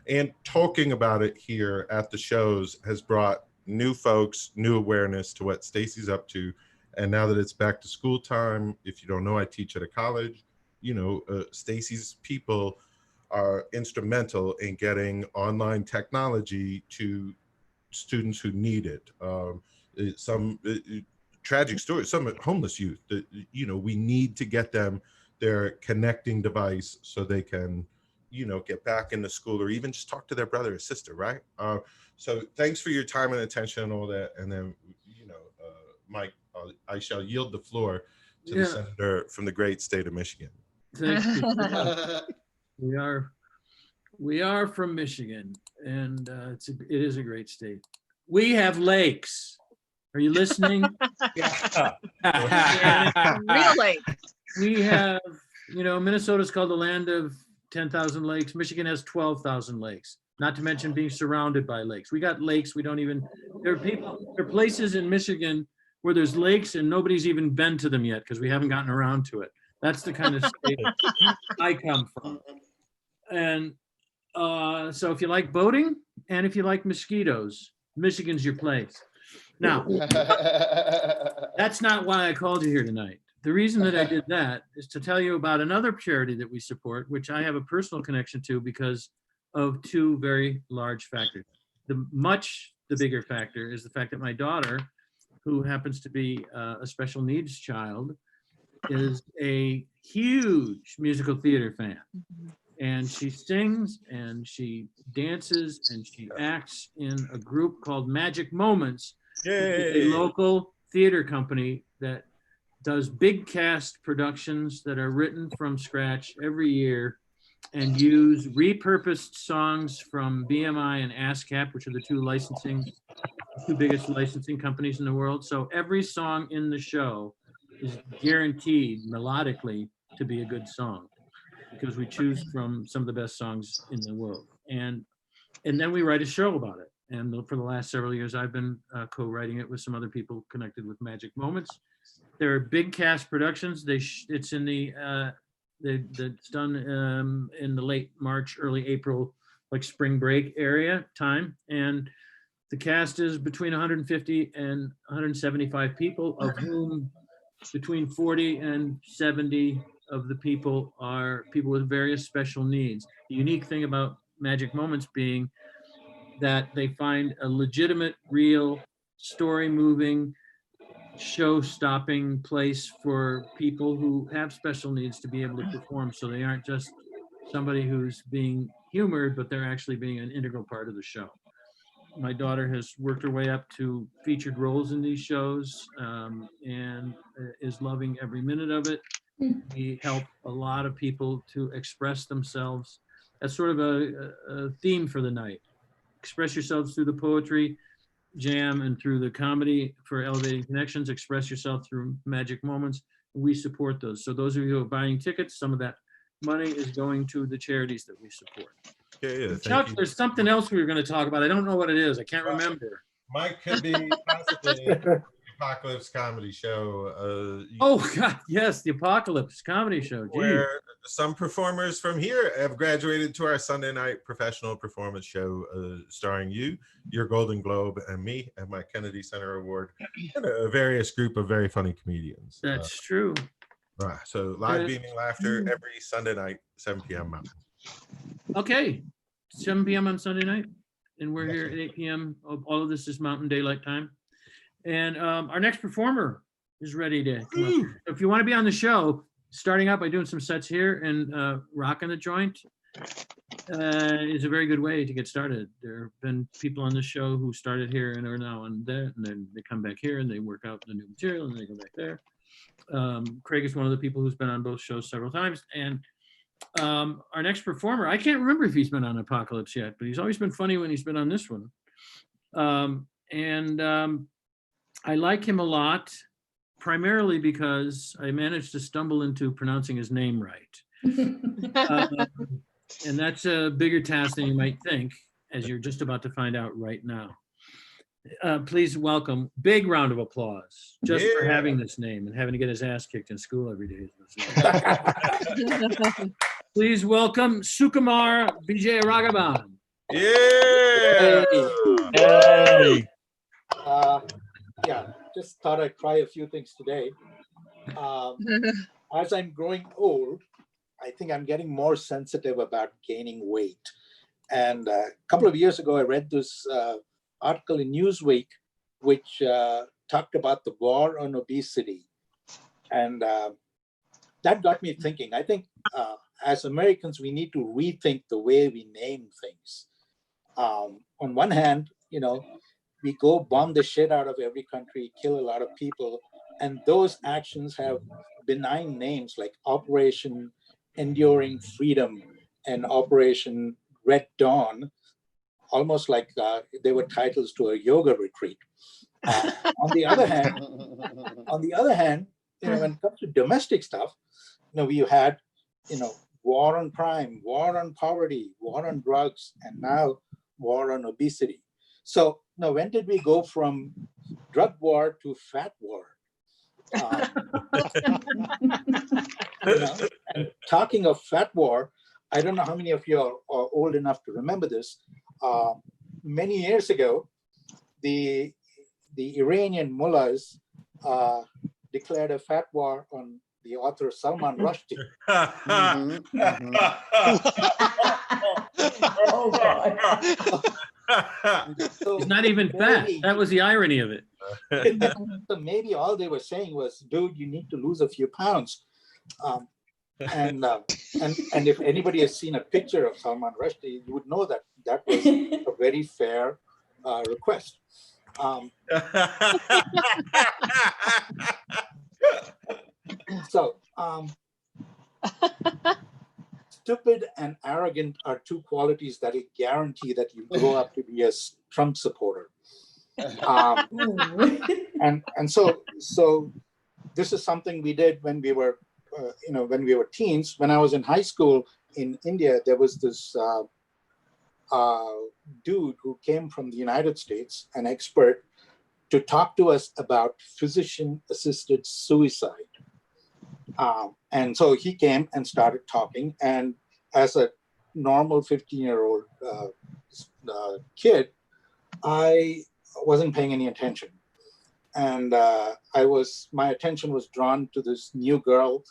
And talking about it here at the shows has brought new folks, new awareness to what Stacy's up to. And now that it's back to school time, if you don't know, I teach at a college, you know, Stacy's people are instrumental in getting online technology to students who need it. Some tragic stories, some homeless youth that, you know, we need to get them their connecting device so they can, you know, get back into school or even just talk to their brother or sister, right? So thanks for your time and attention and all that. And then, you know, Mike, I shall yield the floor to the senator from the great state of Michigan. Thank you. We are from Michigan, and it is a great state. We have lakes. Are you listening? Real lakes. We have, you know, Minnesota's called the land of 10,000 lakes. Michigan has 12,000 lakes, not to mention being surrounded by lakes. We got lakes. We don't even, there are places in Michigan where there's lakes and nobody's even been to them yet because we haven't gotten around to it. That's the kind of state I come from. And so if you like boating and if you like mosquitoes, Michigan's your place. Now, that's not why I called you here tonight. The reason that I did that is to tell you about another charity that we support, which I have a personal connection to because of two very large factors. The bigger factor is the fact that my daughter, who happens to be a special needs child, is a huge musical theater fan. And she sings and she dances and she acts in a group called Magic Moments, which is a local theater company that does big cast productions that are written from scratch every year and use repurposed songs from BMI and ASCAP, which are the two biggest licensing companies in the world. So every song in the show is guaranteed melodically to be a good song because we choose from some of the best songs in the world. And then we write a show about it. And for the last several years, I've been co-writing it with some other people connected with Magic Moments. There are big cast productions. It's in it's done in the late March, early April, like spring break area time. And the cast is between 150 and 175 people, of whom between 40 and 70 of the people are people with various special needs. The unique thing about Magic Moments being that they find a legitimate, real, story-moving, show-stopping place for people who have special needs to be able to perform. So they aren't just somebody who's being humored, but they're actually being an integral part of the show. My daughter has worked her way up to featured roles in these shows and is loving every minute of it. We help a lot of people to express themselves. That's sort of a theme for the night. Express yourselves through the poetry jam and through the comedy for Elevating Connections. Express yourself through Magic Moments. We support those. So those of you who are buying tickets, some of that money is going to the charities that we support. Chuck, there's something else we were going to talk about. I don't know what it is. I can't remember. Mike could be possibly Apocalypse comedy show. Oh God, yes, the Apocalypse comedy show. Gee. Where some performers from here have graduated to our Sunday night professional performance show, starring you, your Golden Globe, and me, and my Kennedy Center Award, and a various group of very funny comedians. That's true. So live beaming laughter every Sunday night, 7 p.m. Mountain. Okay, 7 p.m. on Sunday night, and we're here at 8 p.m. All of this is Mountain Daylight Time. And our next performer is ready to come up. If you want to be on the show, starting out by doing some sets here and rocking the joint is a very good way to get started. There have been people on this show who started here and are now on there, and then they come back here and they work out the new material and they go back there. Craig is one of the people who's been on both shows several times. And our next performer, I can't remember if he's been on Apocalypse yet, but he's always been funny when he's been on this one. I like him a lot, primarily because I managed to stumble into pronouncing his name right. And that's a bigger task than you might think, as you're just about to find out right now. Please welcome, big round of applause, just for having this name and having to get his ass kicked in school every day. Please welcome Sukumar Vijayaraghavan. Yeah! Hey. Yeah, just thought I'd try a few things today. As I'm growing old, I think I'm getting more sensitive about gaining weight. And a couple of years ago, I read this article in Newsweek, which talked about the war on obesity. And that got me thinking. I think as Americans, we need to rethink the way we name things. On one hand, we go bomb the shit out of every country, kill a lot of people, and those actions have benign names like Operation Enduring Freedom and Operation Red Dawn, almost like they were titles to a yoga retreat. On the other hand, when it comes to domestic stuff, we had, war on crime, war on poverty, war on drugs, and now war on obesity. So now, when did we go from drug war to fat war? And talking of fat war, I don't know how many of you are old enough to remember this. Many years ago, the Iranian mullahs declared a fat war on the author Salman Rushdie. Oh, God. So He's not even fat. That was the irony of it. So maybe all they were saying was, dude, you need to lose a few pounds. And if anybody has seen a picture of Salman Rushdie, you would know that that was a very fair request. So stupid and arrogant are two qualities that will guarantee that you grow up to be a Trump supporter. And so this is something we did when we were, when we were teens. When I was in high school in India, there was this dude who came from the United States, an expert, to talk to us about physician-assisted suicide. And so he came and started talking, and as a normal 15-year-old kid, I wasn't paying any attention. And my attention was drawn to this new girl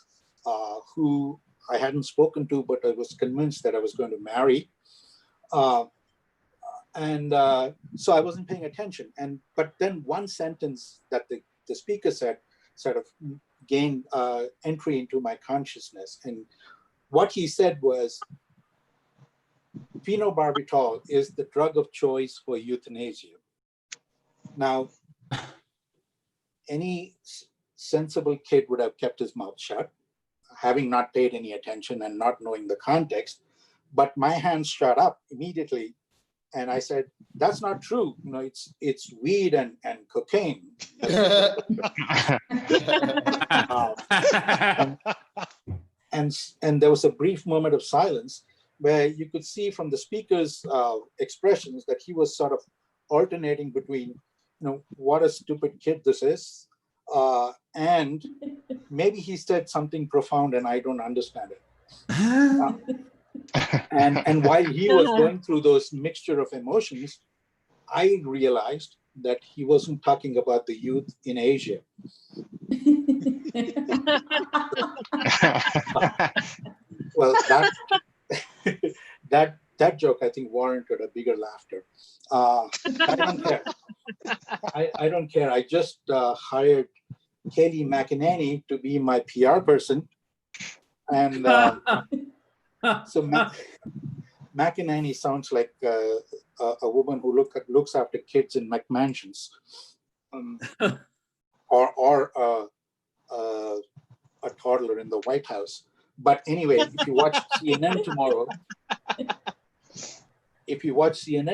who I hadn't spoken to, but I was convinced that I was going to marry. So I wasn't paying attention. But then one sentence that the speaker said sort of gained entry into my consciousness. And what he said was, phenobarbital is the drug of choice for euthanasia. Now, any sensible kid would have kept his mouth shut, having not paid any attention and not knowing the context. But my hands shot up immediately, and I said, "That's not true. It's weed and cocaine." And there was a brief moment of silence where you could see from the speaker's expressions that he was sort of alternating between what a stupid kid this is. And maybe he said something profound and I don't understand it. And while he was going through those mixture of emotions, I realized that he wasn't talking about the youth in Asia. Well, that joke, I think, warranted a bigger laughter. I don't care. I don't care. I just hired Kelly McEnany to be my PR person. And so McEnany sounds like a woman who looks after kids in McMansions, or a toddler in the White House. But anyway, if you watch CNN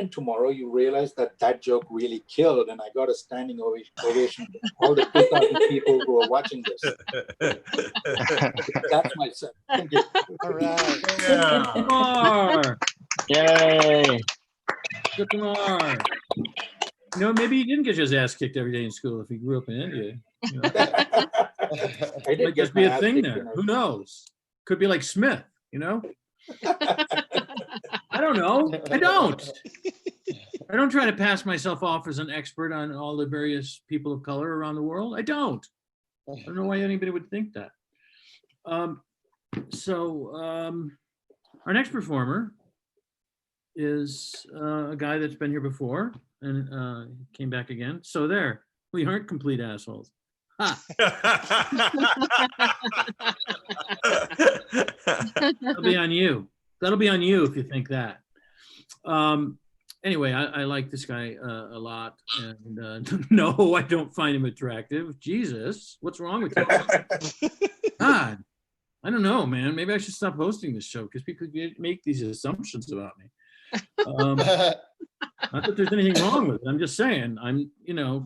tomorrow, you realize that joke really killed, and I got a standing ovation from all the 2,000 people who are watching this. That's my set. Thank you. All right. Sukumar. Yay. Sukumar. Maybe he didn't get his ass kicked every day in school if he grew up in India. I did Might get just be my a ass thing kicked there. when I Who knows? Could be like Smith, I don't know. I don't try to pass myself off as an expert on all the various people of color around the world. I don't know why anybody would think that. So our next performer is a guy that's been here before and came back again. So there, we aren't complete assholes. Ha. That'll be on you. That'll be on you if you think that. Anyway, I like this guy a lot, and no, I don't find him attractive. Jesus, what's wrong with you? God, I don't know, man. Maybe I should stop hosting this show because people make these assumptions about me. Not that there's anything wrong with it. I'm just saying. You know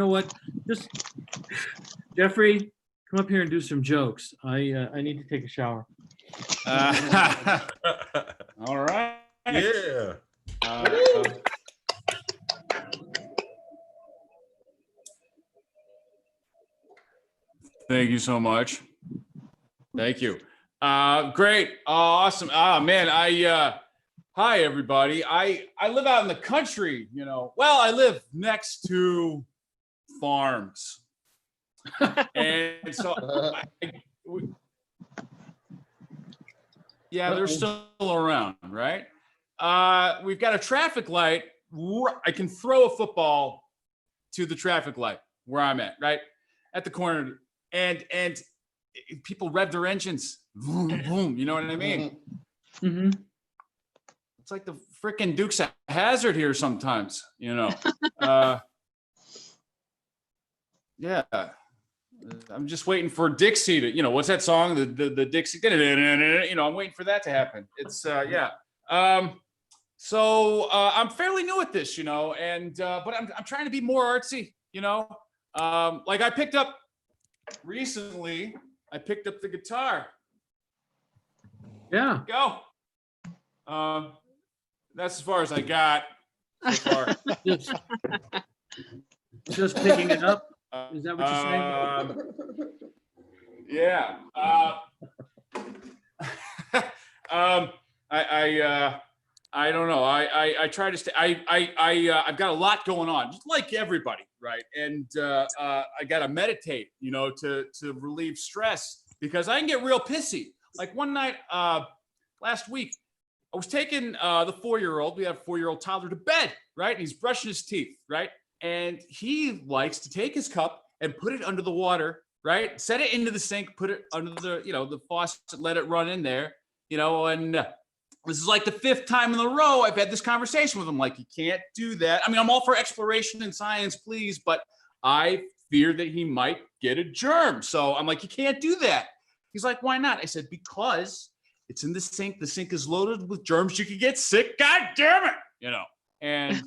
what? Just Jeffrey, come up here and do some jokes. I need to take a shower. All right. Yeah. Thank you so much. Thank you. Great. Awesome. Man, hi everybody. I live out in the country, Well, I live next to farms. And so they're still around, right? We've got a traffic light. I can throw a football to the traffic light where I'm at, right? At the corner. And people rev their engines. Boom, boom, you know what I mean? Mm-hmm. It's like the freaking Dukes of Hazzard here sometimes, Yeah. I'm just waiting for Dixie to, what's that song? The Dixie, I'm waiting for that to happen. It's, yeah. So I'm fairly new at this, and, but I'm trying to be more artsy, like I picked up recently, the guitar. Yeah. Go. That's as far as I got so far. Just picking it up. Is that what you're saying? Yeah. I don't know. I try to stay. I've got a lot going on, just like everybody, right? And I got to meditate, to relieve stress because I can get real pissy. Like one night last week, I was taking the 4-year-old. We have a 4-year-old toddler to bed, right? And he's brushing his teeth, right? And he likes to take his cup and put it under the water, right? Set it into the sink, put it under the, the faucet, let it run in there, and this is like the 5th time in a row I've had this conversation with him. Like, you can't do that. I mean, I'm all for exploration and science, please, but I fear that he might get a germ. So I'm like, you can't do that. He's like, why not? I said, because it's in the sink. The sink is loaded with germs. You could get sick. God damn it. And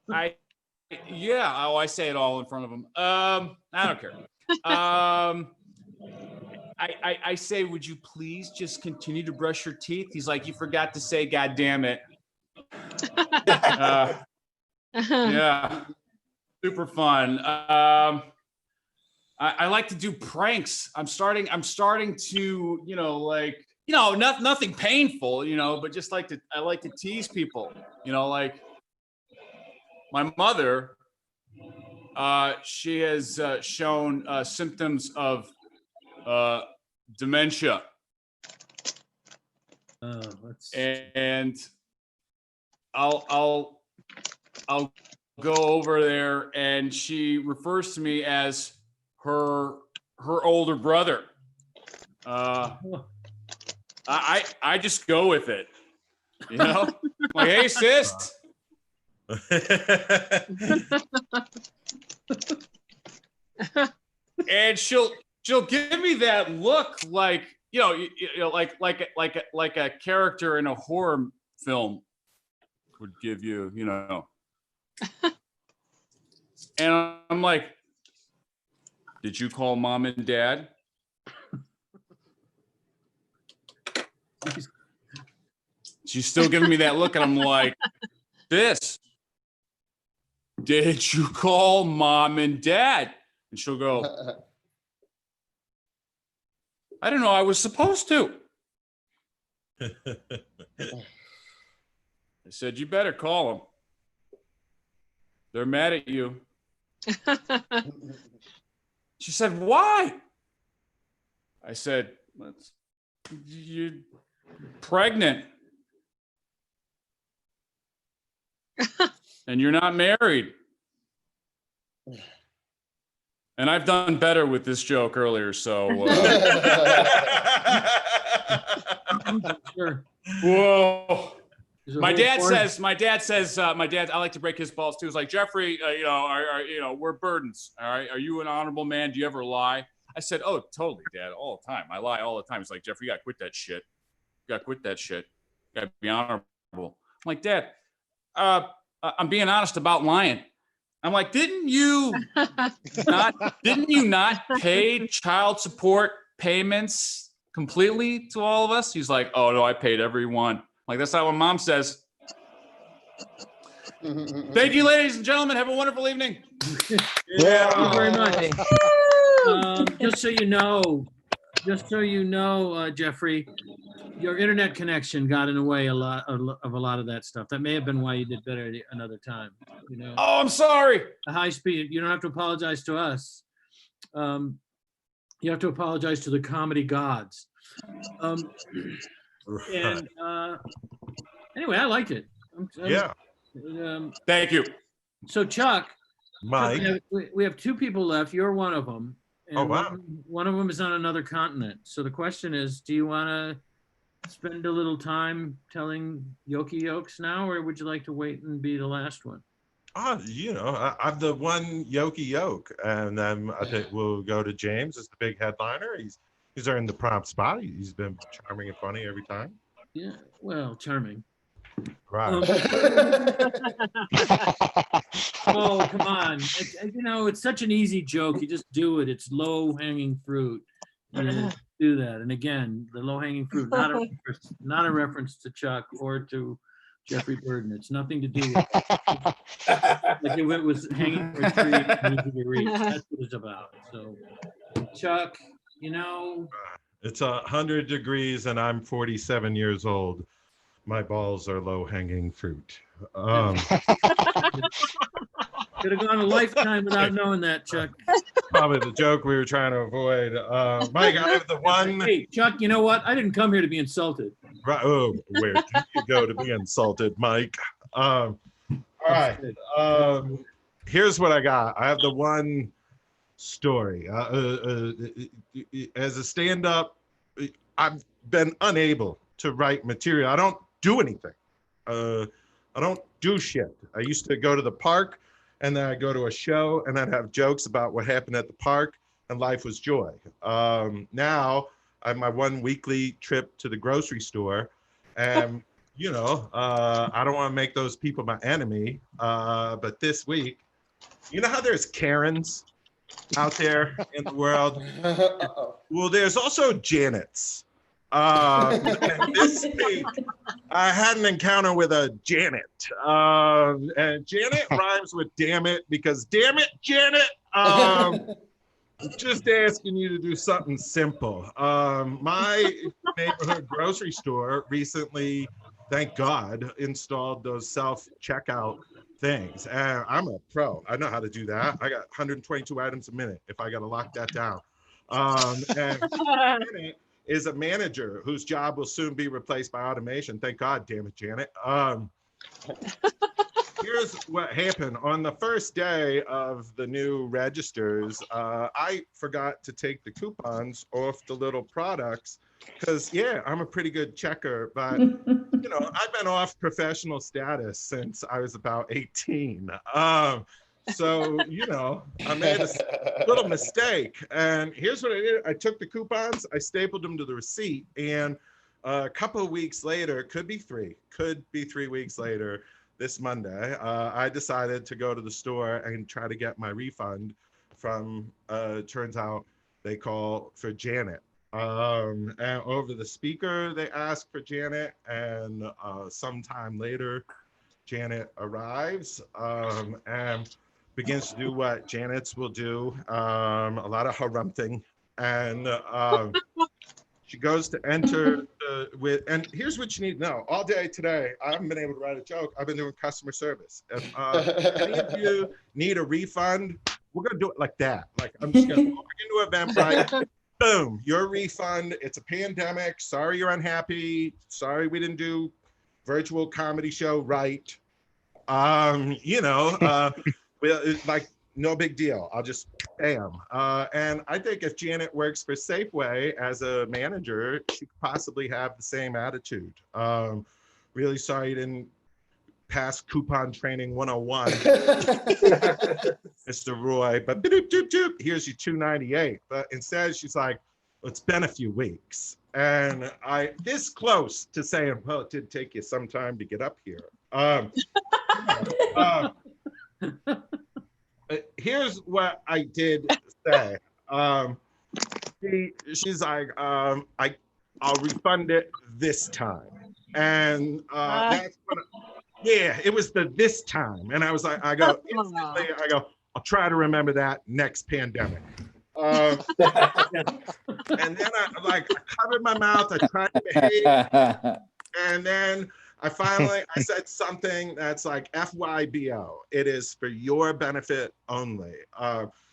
I say it all in front of him. I don't care. I say, would you please just continue to brush your teeth? He's like, you forgot to say, God damn it. Yeah, super fun. I like to do pranks. I'm starting to, nothing painful, but just I like to tease people, like my mother, she has shown symptoms of dementia. And I'll go over there and she refers to me as her older brother. I just go with it, like, hey sis. And she'll give me that look like, like a character in a horror film would give you, And I'm like, did you call mom and dad? She's still giving me that look, and I'm like, did you call mom and dad? And she'll go, I don't know, I was supposed to. I said, you better call them. They're mad at you. She said, why? I said, you're pregnant. And you're not married. And I've done better with this joke earlier, so. Sure. Whoa. My dad whole says, I like to break his balls too. He's like, Jeffrey, we're burdens. All right. Are you an honorable man? Do you ever lie? I said, oh, totally, Dad. All the time. I lie all the time. He's like, Jeffrey, you got to quit that shit. You got to quit that shit. You got to be honorable. I'm like, Dad, I'm being honest about lying. I'm like, didn't you not pay child support payments completely to all of us? He's like, oh no, I paid everyone. Like, that's not what mom says. Thank you, ladies and gentlemen. Have a wonderful evening. Yeah. Thank you very much. Just so you know, Jeffrey, your internet connection got in the way a lot of that stuff. That may have been why you did better another time. Oh, I'm sorry. The high speed. You don't have to apologize to us. You have to apologize to the comedy gods. And anyway, I liked it. Yeah. Thank you. So Chuck, Mike, we have two people left. You're one of them. And oh, wow. One of them is on another continent. So the question is, do you want to spend a little time telling Yoki Yokes now, or would you like to wait and be the last one? I'm the one Yoki Yoke, and then I think we'll go to James as the big headliner. He's earned the prompt spot. He's been charming and funny every time. Yeah, well, charming. Right. Oh, come on. It's such an easy joke. You just do it. It's low-hanging fruit. You do that. And again, the low-hanging fruit, not a reference to Chuck or to Jeffrey Burden. It's nothing to do with it. Like if it was hanging from a tree, easy to reach. That's what it's about. So, Chuck, It's 100 degrees and I'm 47 years old. My balls are low-hanging fruit. Could have gone a lifetime without knowing that, Chuck. Probably the joke we were trying to avoid. Mike, I have the one. Hey, Chuck, you know what? I didn't come here to be insulted. Right. Oh, where did you go to be insulted, Mike? All right. Here's what I got. I have the one story. As a stand-up, I've been unable to write material. I don't do anything. I don't do shit. I used to go to the park, and then I'd go to a show, and I'd have jokes about what happened at the park, and life was joy. Now, I have my one weekly trip to the grocery store, and, I don't want to make those people my enemy, but this week, you know how there's Karens out there in the world? Well, there's also Janets. And this week, I had an encounter with a Janet. And Janet rhymes with damn it because damn it, Janet. Just asking you to do something simple. My neighborhood grocery store recently, thank God, installed those self-checkout things. And I'm a pro. I know how to do that. I got 122 items a minute if I got to lock that down. And Janet is a manager whose job will soon be replaced by automation. Thank God, damn it, Janet. Here's what happened. On the first day of the new registers, I forgot to take the coupons off the little products because, yeah, I'm a pretty good checker, but, you know, I've been off professional status since I was about 18. So, you know, I made a little mistake. And here's what I did. I took the coupons, I stapled them to the receipt, and a couple of weeks later, could be 3 weeks later, this Monday, I decided to go to the store and try to get my refund from, turns out they call for Janet. And over the speaker, they ask for Janet, and sometime later, Janet arrives and begins to do what Janets will do, a lot of harumphing, and she goes to enter and here's what you need to know. All day today, I haven't been able to write a joke. I've been doing customer service. If any of you need a refund, we're gonna do it like that. Like I'm just gonna walk into Eventbrite, boom, your refund. It's a pandemic. Sorry you're unhappy. Sorry we didn't do virtual comedy show right. You know, like no big deal. I'll just bam. And I think if Janet works for Safeway as a manager, she could possibly have the same attitude. Really sorry you didn't pass coupon training 101, Mr. Roy, but here's your $2.98. But instead she's like, well, it's been a few weeks. And I this close to saying, well, it did take you some time to get up here. Here's what I did say. She's like, I'll refund it this time. And that's when, yeah, it was the this time. And I was like, instantly, I'll try to remember that next pandemic. And then I covered my mouth, I tried to behave. And then I said something that's like FYBO. It is for your benefit only.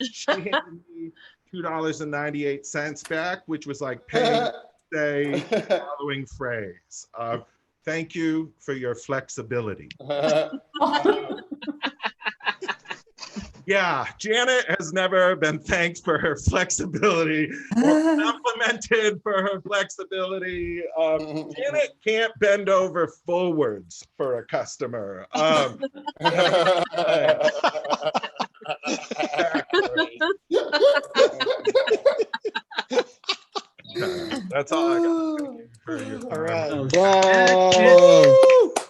She handed me $2.98 back, which was like paying say the following phrase. Thank you for your flexibility. Yeah, Janet has never been thanked for her flexibility or complimented for her flexibility. Janet can't bend over forwards for a customer. That's all I got. All right.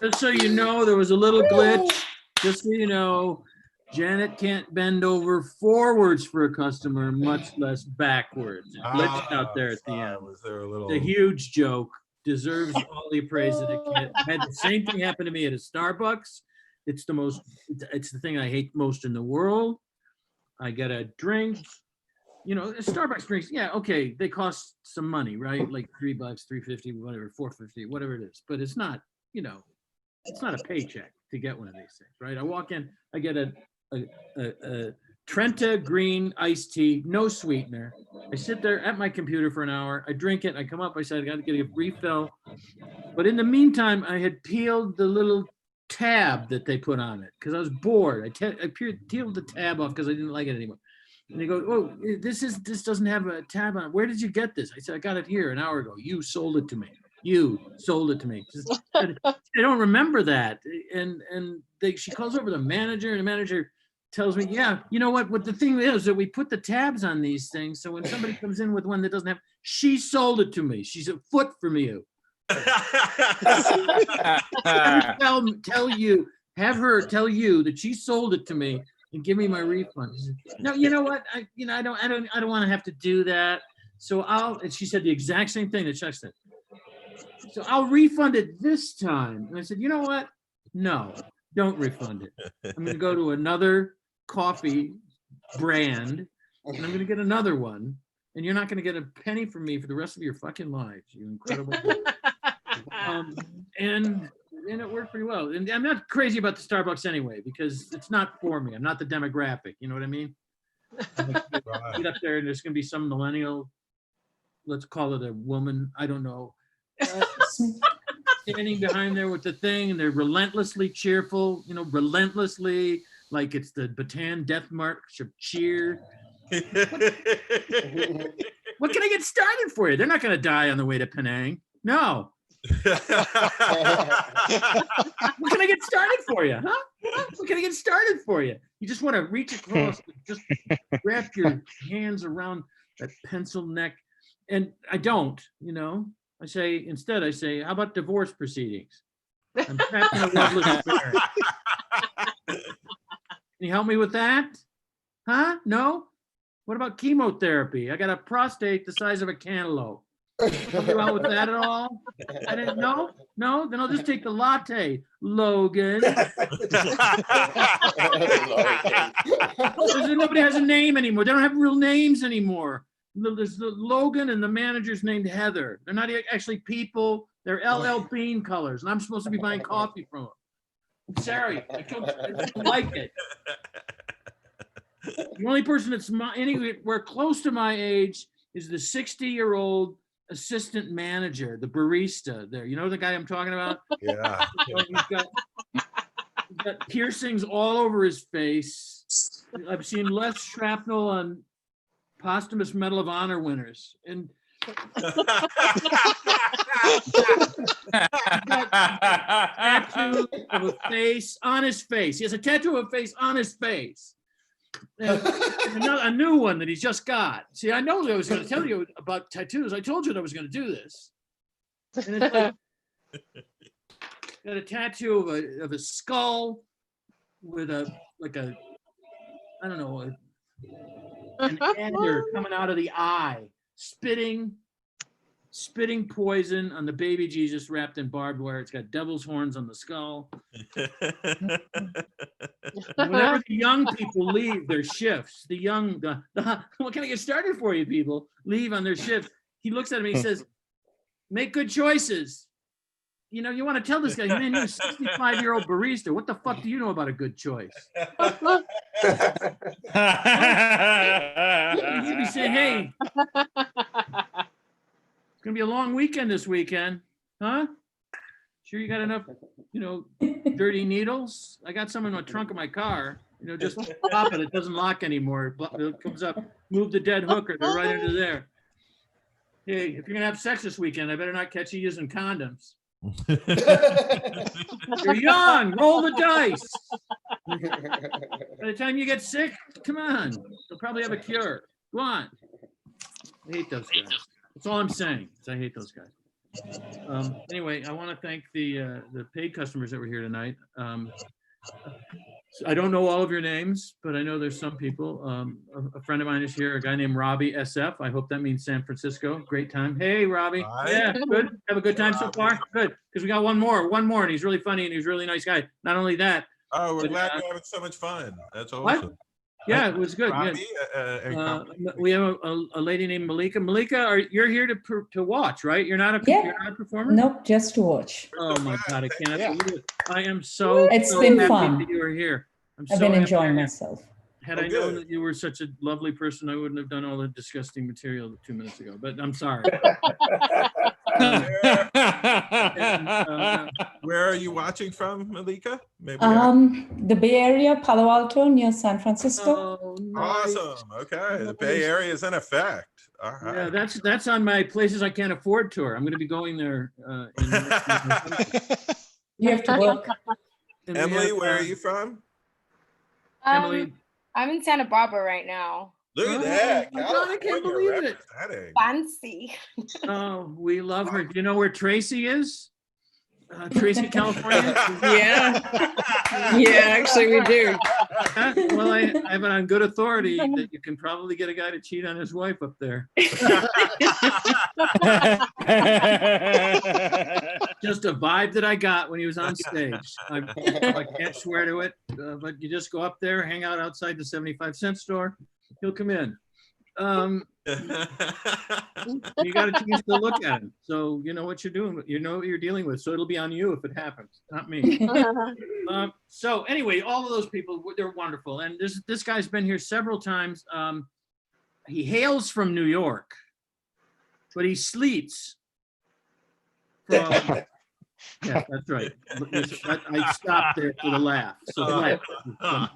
Just so you know, there was a little glitch. Just so you know, Janet can't bend over forwards for a customer, much less backwards. It glitched out there at the end. Was there a little... It's a huge joke. Deserves all the praise that it can. Had the same thing happen to me at a Starbucks. It's the thing I hate most in the world. I get a drink. You know, Starbucks drinks, yeah, okay, they cost some money, right? Like $3, $3.50, whatever, $4.50, whatever it is. But it's not, you know, it's not a paycheck to get one of these things, right? I walk in, I get a Trenta green iced tea, no sweetener. I sit there at my computer for an hour. I drink it. I come up. I said, I got to get a refill. But in the meantime, I had peeled the little tab that they put on it because I was bored. I peeled the tab off because I didn't like it anymore. And they go, oh, this doesn't have a tab on it. Where did you get this? I said, I got it here an hour ago. You sold it to me. You sold it to me. They don't remember that. And she calls over the manager, and the manager tells me, yeah, you know what the thing is that we put the tabs on these things. So when somebody comes in with one that doesn't have, she sold it to me. She's a foot from you. Have her tell you that she sold it to me and give me my refund. She said, no, you know what? I don't want to have to do that. So and she said the exact same thing that Chuck said. So I'll refund it this time. And I said, you know what? No, don't refund it. I'm going to go to another coffee brand and I'm going to get another one. And you're not going to get a penny from me for the rest of your fucking lives, you incredible. And it worked pretty well. And I'm not crazy about the Starbucks anyway, because it's not for me. I'm not the demographic. You know what I mean? Get up there and there's going to be some millennial, let's call it a woman, I don't know, standing behind there with the thing, and they're relentlessly cheerful, you know, relentlessly, like it's the Bataan Death March of cheer. What can I get started for you? They're not going to die on the way to Penang. No. What can I get started for you? Huh? What can I get started for you? You just want to reach across, just wrap your hands around that pencil neck. And I don't, you know, instead I say, how about divorce proceedings? I'm trapped in a loveless affair. Can you help me with that? Huh? No? What about chemotherapy? I got a prostate the size of a cantaloupe. Help you out with that at all? I didn't know. No, then I'll just take the latte, Logan. Nobody has a name anymore. They don't have real names anymore. There's the Logan and the manager's named Heather. They're not actually people. They're LL Bean colors, and I'm supposed to be buying coffee from them. I'm sorry, I don't like it. The only person that's anywhere close to my age is the 60-year-old assistant manager, the barista there. You know the guy I'm talking about? Yeah. He's got piercings all over his face. I've seen less shrapnel on posthumous Medal of Honor winners. And tattoo of a face on his face. He has a tattoo of a face on his face. And a new one that he's just got. See, I know I was going to tell you about tattoos. I told you that I was going to do this. And it's like, got a tattoo of a skull with I don't know, an ender coming out of the eye, spitting poison on the baby Jesus wrapped in barbed wire. It's got devil's horns on the skull. Whenever the young people leave their shifts, what can I get started for you people? Leave on their shift. He looks at me, he says, make good choices. You know, you want to tell this guy, man, you're a 65-year-old barista. What the fuck do you know about a good choice? You should be saying, hey, it's going to be a long weekend this weekend. Huh? Sure you got enough, you know, dirty needles? I got some in the trunk of my car. You know, just pop it. It doesn't lock anymore. It comes up. Move the dead hooker. They're right under there. Hey, if you're going to have sex this weekend, I better not catch you using condoms. You're young. Roll the dice. By the time you get sick, come on. You'll probably have a cure. Go on. I hate those guys. That's all I'm saying. I hate those guys. Anyway, I want to thank the paid customers that were here tonight. I don't know all of your names, but I know there's some people. A friend of mine is here, a guy named Robbie SF. I hope that means San Francisco. Great time. Hey, Robbie. Hi. Yeah, good. Have a good time so far? Good. Because we got one more, and he's really funny and he's a really nice guy. Not only that. Oh, we're glad you're having so much fun. That's awesome. What? Yeah, it was good. Robbie, we have a lady named Malika. Malika, you're here to watch, right? You're not a performer? Nope, just to watch. Oh my God, I can't believe it. I am so It's been happy fun. that you are here. I've been enjoying myself. Had I known that you were such a lovely person, I wouldn't have done all the disgusting material 2 minutes ago, but I'm sorry. Where are you watching from, Malika? Maybe The Bay Area, Palo Alto, near San Francisco. Oh, nice. Awesome. Okay, the Bay Area is in effect. All right. Yeah, that's on my places I can't afford tour. I'm going to be going there. You have to work. Emily, where are you from? Emily. I'm in Santa Barbara right now. Look at that. My God, I can't believe it. Fancy. Oh, we love her. Do you know where Tracy is? Tracy, California? Yeah. Yeah, actually we do. Well, I have it on good authority that you can probably get a guy to cheat on his wife up there. Just a vibe that I got when he was on stage. I can't swear to it, but you just go up there, hang out outside the 75-cent store, he'll come in. You got a chance to look at him, so you know what you're doing. You know what you're dealing with. So it'll be on you if it happens, not me. So anyway, all of those people, they're wonderful, and this guy's been here several times. He hails from New York, but he sleeps from. Yeah, that's right. I stopped there for the laugh. So laugh. I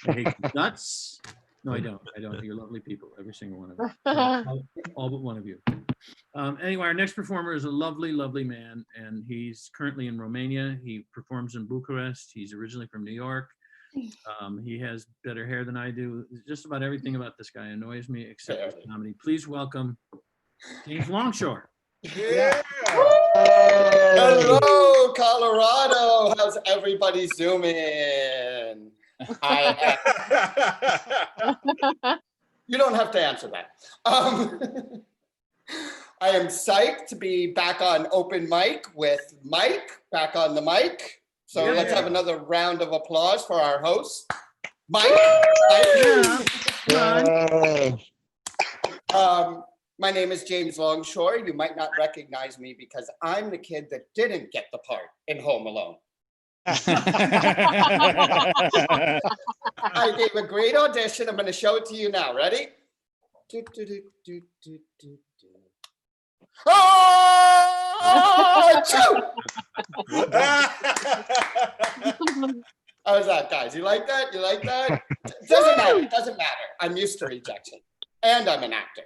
hate you. Guts. No, I don't. You're lovely people, every single one of you. All but one of you. Anyway, our next performer is a lovely, lovely man, and he's currently in Romania. He performs in Bucharest. He's originally from New York. He has better hair than I do. Just about everything about this guy annoys me, except his comedy. Please welcome James Longshore. Yeah. Hello, Colorado. How's everybody zooming? You don't have to answer that. I am psyched to be back on open mic with Mike, back on the mic. So let's have another round of applause for our host, Mike. My name is James Longshore. You might not recognize me because I'm the kid that didn't get the part in Home Alone. I gave a great audition. I'm going to show it to you now. Ready? Oh, how was that, guys? You like that? You like that? Doesn't matter. It doesn't matter. I'm used to rejection, and I'm an actor.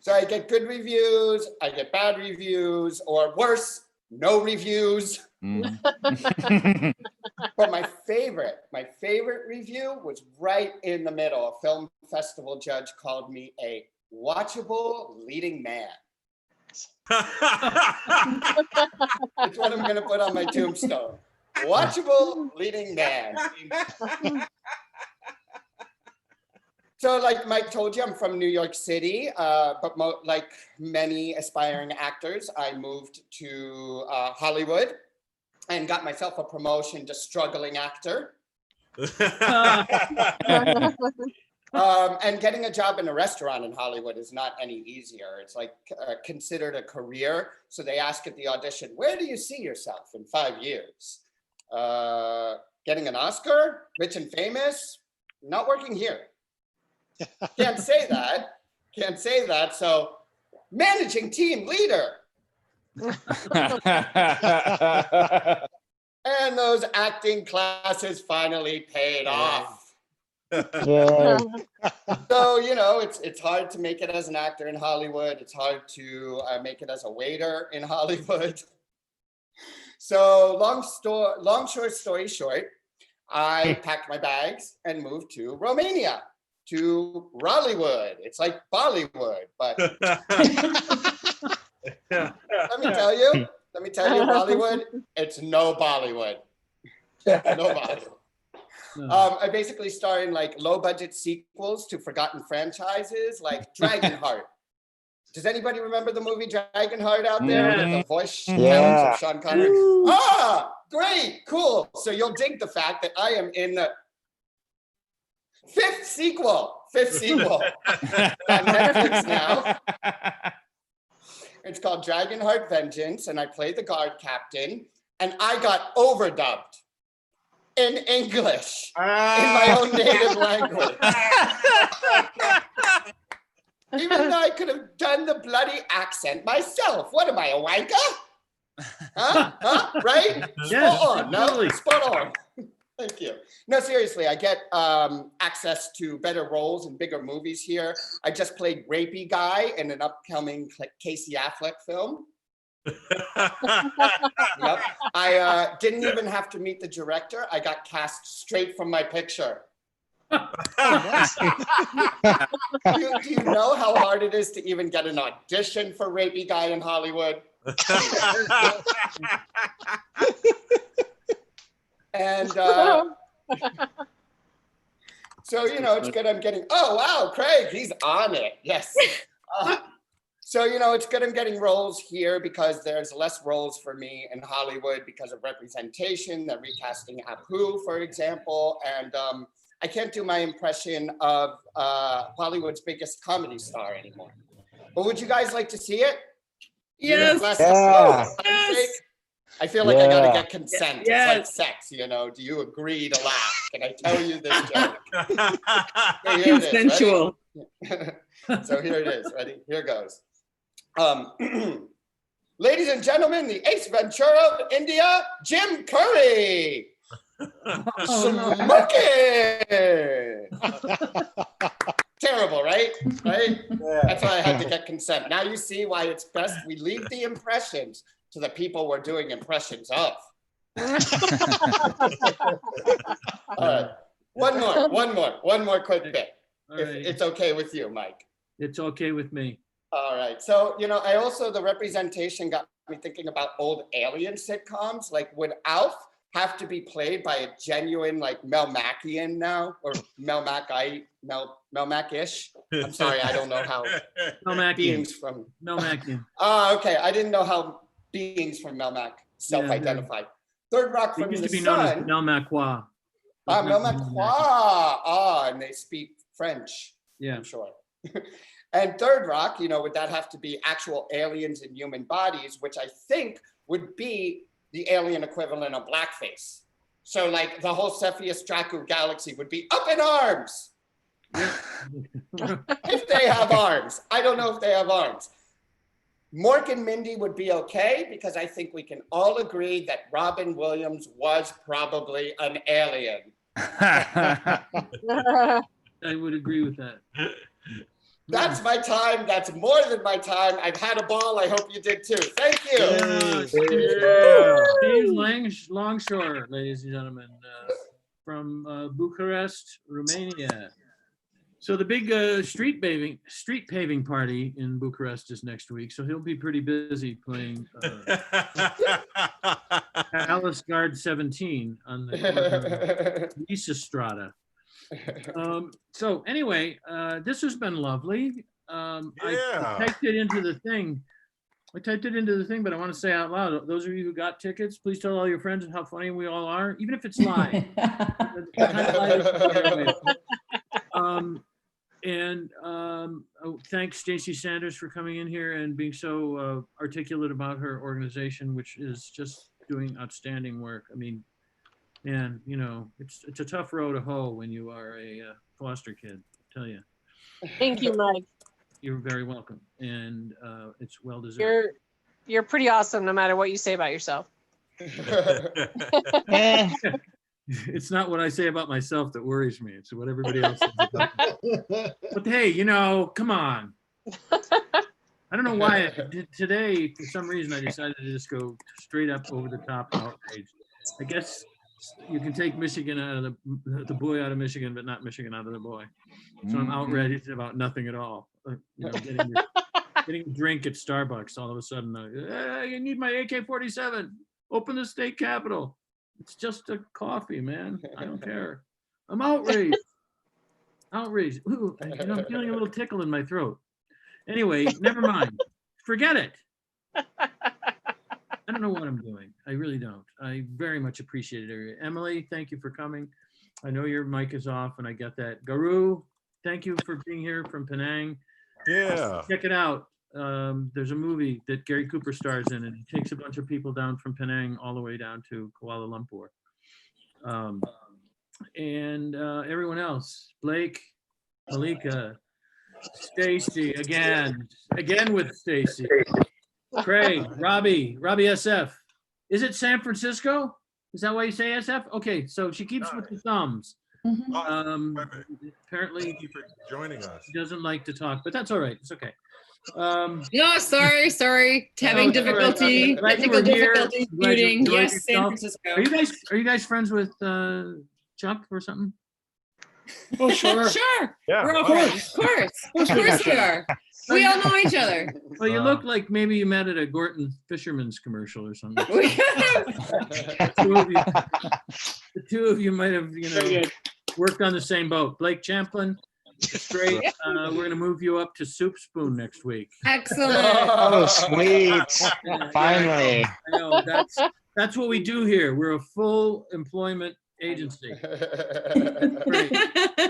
So I get good reviews, I get bad reviews, or worse, no reviews. But my favorite review was right in the middle. A film festival judge called me a watchable leading man. That's what I'm going to put on my tombstone. Watchable leading man. So like Mike told you, I'm from New York City, but like many aspiring actors, I moved to Hollywood and got myself a promotion to struggling actor. And getting a job in a restaurant in Hollywood is not any easier. It's like considered a career. So they ask at the audition, where do you see yourself in 5 years? Getting an Oscar, rich and famous, not working here. Can't say that. Can't say that. So managing team leader. And those acting classes finally paid off. So, you know, it's hard to make it as an actor in Hollywood. It's hard to make it as a waiter in Hollywood. So long short story short, I packed my bags and moved to Romania. To Rollywood. It's like Bollywood, but let me tell you, Rollywood, it's no Bollywood. No Bollywood. I basically star in like low budget sequels to forgotten franchises like Dragonheart. Does anybody remember the movie Dragonheart out there? With the voice talents of Sean Connery? Ah, great, cool. So you'll dig the fact that I am in the fifth sequel on Netflix now. It's called Dragonheart Vengeance, and I play the guard captain, and I got overdubbed in English in my own native language. Even though I could have done the bloody accent myself. What am I, a wanker? Huh? Right? Yes, Spot on. absolutely. No, spot on. Thank you. No, seriously, I get access to better roles in bigger movies here. I just played Rapey Guy in an upcoming Casey Affleck film. Yep. I didn't even have to meet the director. I got cast straight from my picture. Do you know how hard it is to even get an audition for Rapey Guy in Hollywood? And so, you know, it's good I'm getting, oh, wow, Craig, he's on it. Yes. So, you know, it's good I'm getting roles here because there's less roles for me in Hollywood because of representation. They're recasting Apu, for example. And I can't do my impression of Hollywood's biggest comedy star anymore. But would you guys like to see it? Yes. Yes. I feel like I gotta get consent. Yes. It's like sex, you know. Do you agree to laugh? Can I tell you this joke? So here it is, Consensual. ready? So here it is. Ready? Here goes. Ladies and gentlemen, the Ace Ventura of India, Jim Curry. Smoking. Terrible, right? Right? Yeah. That's why I had to get consent. Now you see why it's best we leave the impressions to the people we're doing impressions of. All right. One more quick bit. If it's okay with you, Mike. It's okay with me. All right. So, you know, I also, the representation got me thinking about old alien sitcoms. Like, would Alf have to be played by a genuine, like, Melmacian now? Or Melmac-ish? I'm sorry, I don't know how beings from... Melmacian. Oh, okay. I didn't know how beings from Melmac self-identified. Third Rock from the Sun. It used to be known as Melmacois. Melmacois. And they speak French. Yeah. I'm sure. And Third Rock, you know, would that have to be actual aliens in human bodies, which I think would be the alien equivalent of blackface. So like the whole Cepheus Dracu galaxy would be up in arms. If they have arms. I don't know if they have arms. Mork and Mindy would be okay because I think we can all agree that Robin Williams was probably an alien. I would agree with that. That's my time. That's more than my time. I've had a ball. I hope you did too. Thank you. Steve Longshore, ladies and gentlemen, from Bucharest, Romania. So the big street paving party in Bucharest is next week. So he'll be pretty busy playing Alice Guard 17 on the Lisa Strada. So anyway, this has been lovely. I typed it into the thing. But I want to say out loud, those of you who got tickets, please tell all your friends how funny we all are, even if it's live. Thanks Stacey Sanders for coming in here and being so articulate about her organization, which is just doing outstanding work. I mean, and you know, it's a tough row to hoe when you are a foster kid, I tell you. Thank you, Mike. You're very welcome, and it's well deserved. You're pretty awesome, no matter what you say about yourself. It's not what I say about myself that worries me. It's what everybody else says about me. But hey, you know, come on. I don't know why today, for some reason, I decided to just go straight up over the top outrage. I guess you can take Michigan out of the boy out of Michigan, but not Michigan out of the boy. So I'm outraged about nothing at all. You know, getting a drink at Starbucks, all of a sudden, hey, I need my AK-47. Open the state capitol. It's just a coffee, man. I don't care. I'm outraged. Outraged. Ooh, you know, I'm feeling a little tickle in my throat. Anyway, never mind. Forget it. I don't know what I'm doing. I really don't. I very much appreciate it. Emily, thank you for coming. I know your mic is off, and I get that. Garu, thank you for being here from Penang. Yeah. Check it out. There's a movie that Gary Cooper stars in, and he takes a bunch of people down from Penang all the way down to Kuala Lumpur. And everyone else, Blake, Malika, Stacy, again with Stacy, Craig, Robbie SF. Is it San Francisco? Is that why you say SF? Okay, so she keeps with the thumbs. Apparently, thank you for joining us. She doesn't like to talk, but that's all right. It's okay. No, sorry. Having difficulty, technical difficulties muting. Yes, San Francisco. Are you guys friends with Chuck or something? Oh, sure. Sure. Yeah. We're all friends. Of course. Of course we are. We all know each other. Well, you look like maybe you met at a Gorton Fisherman's commercial or something. The two of you might have, worked on the same boat. Blake Champlin, it's great. We're going to move you up to Soup Spoon next week. Excellent. Oh, sweet. Finally. I know. That's what we do here. We're a full employment agency. Great.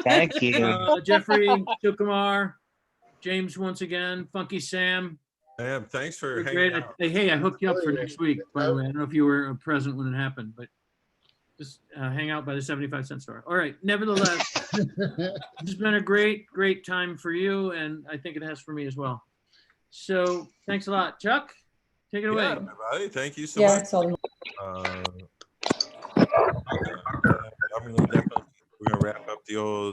Thank you. Jeffrey, Sukumar, James once again, Funky Sam. Sam, thanks for You're hanging great. out. Hey, I hooked you up for next week, by the way. I don't know if you were present when it happened, but just hang out by the 75-cent store. All right. Nevertheless, it's been a great time for you, and I think it has for me as well. So thanks a lot. Chuck, take it away. Yeah, everybody. Thank you so Yeah, much. it's all. I'm gonna wrap up the old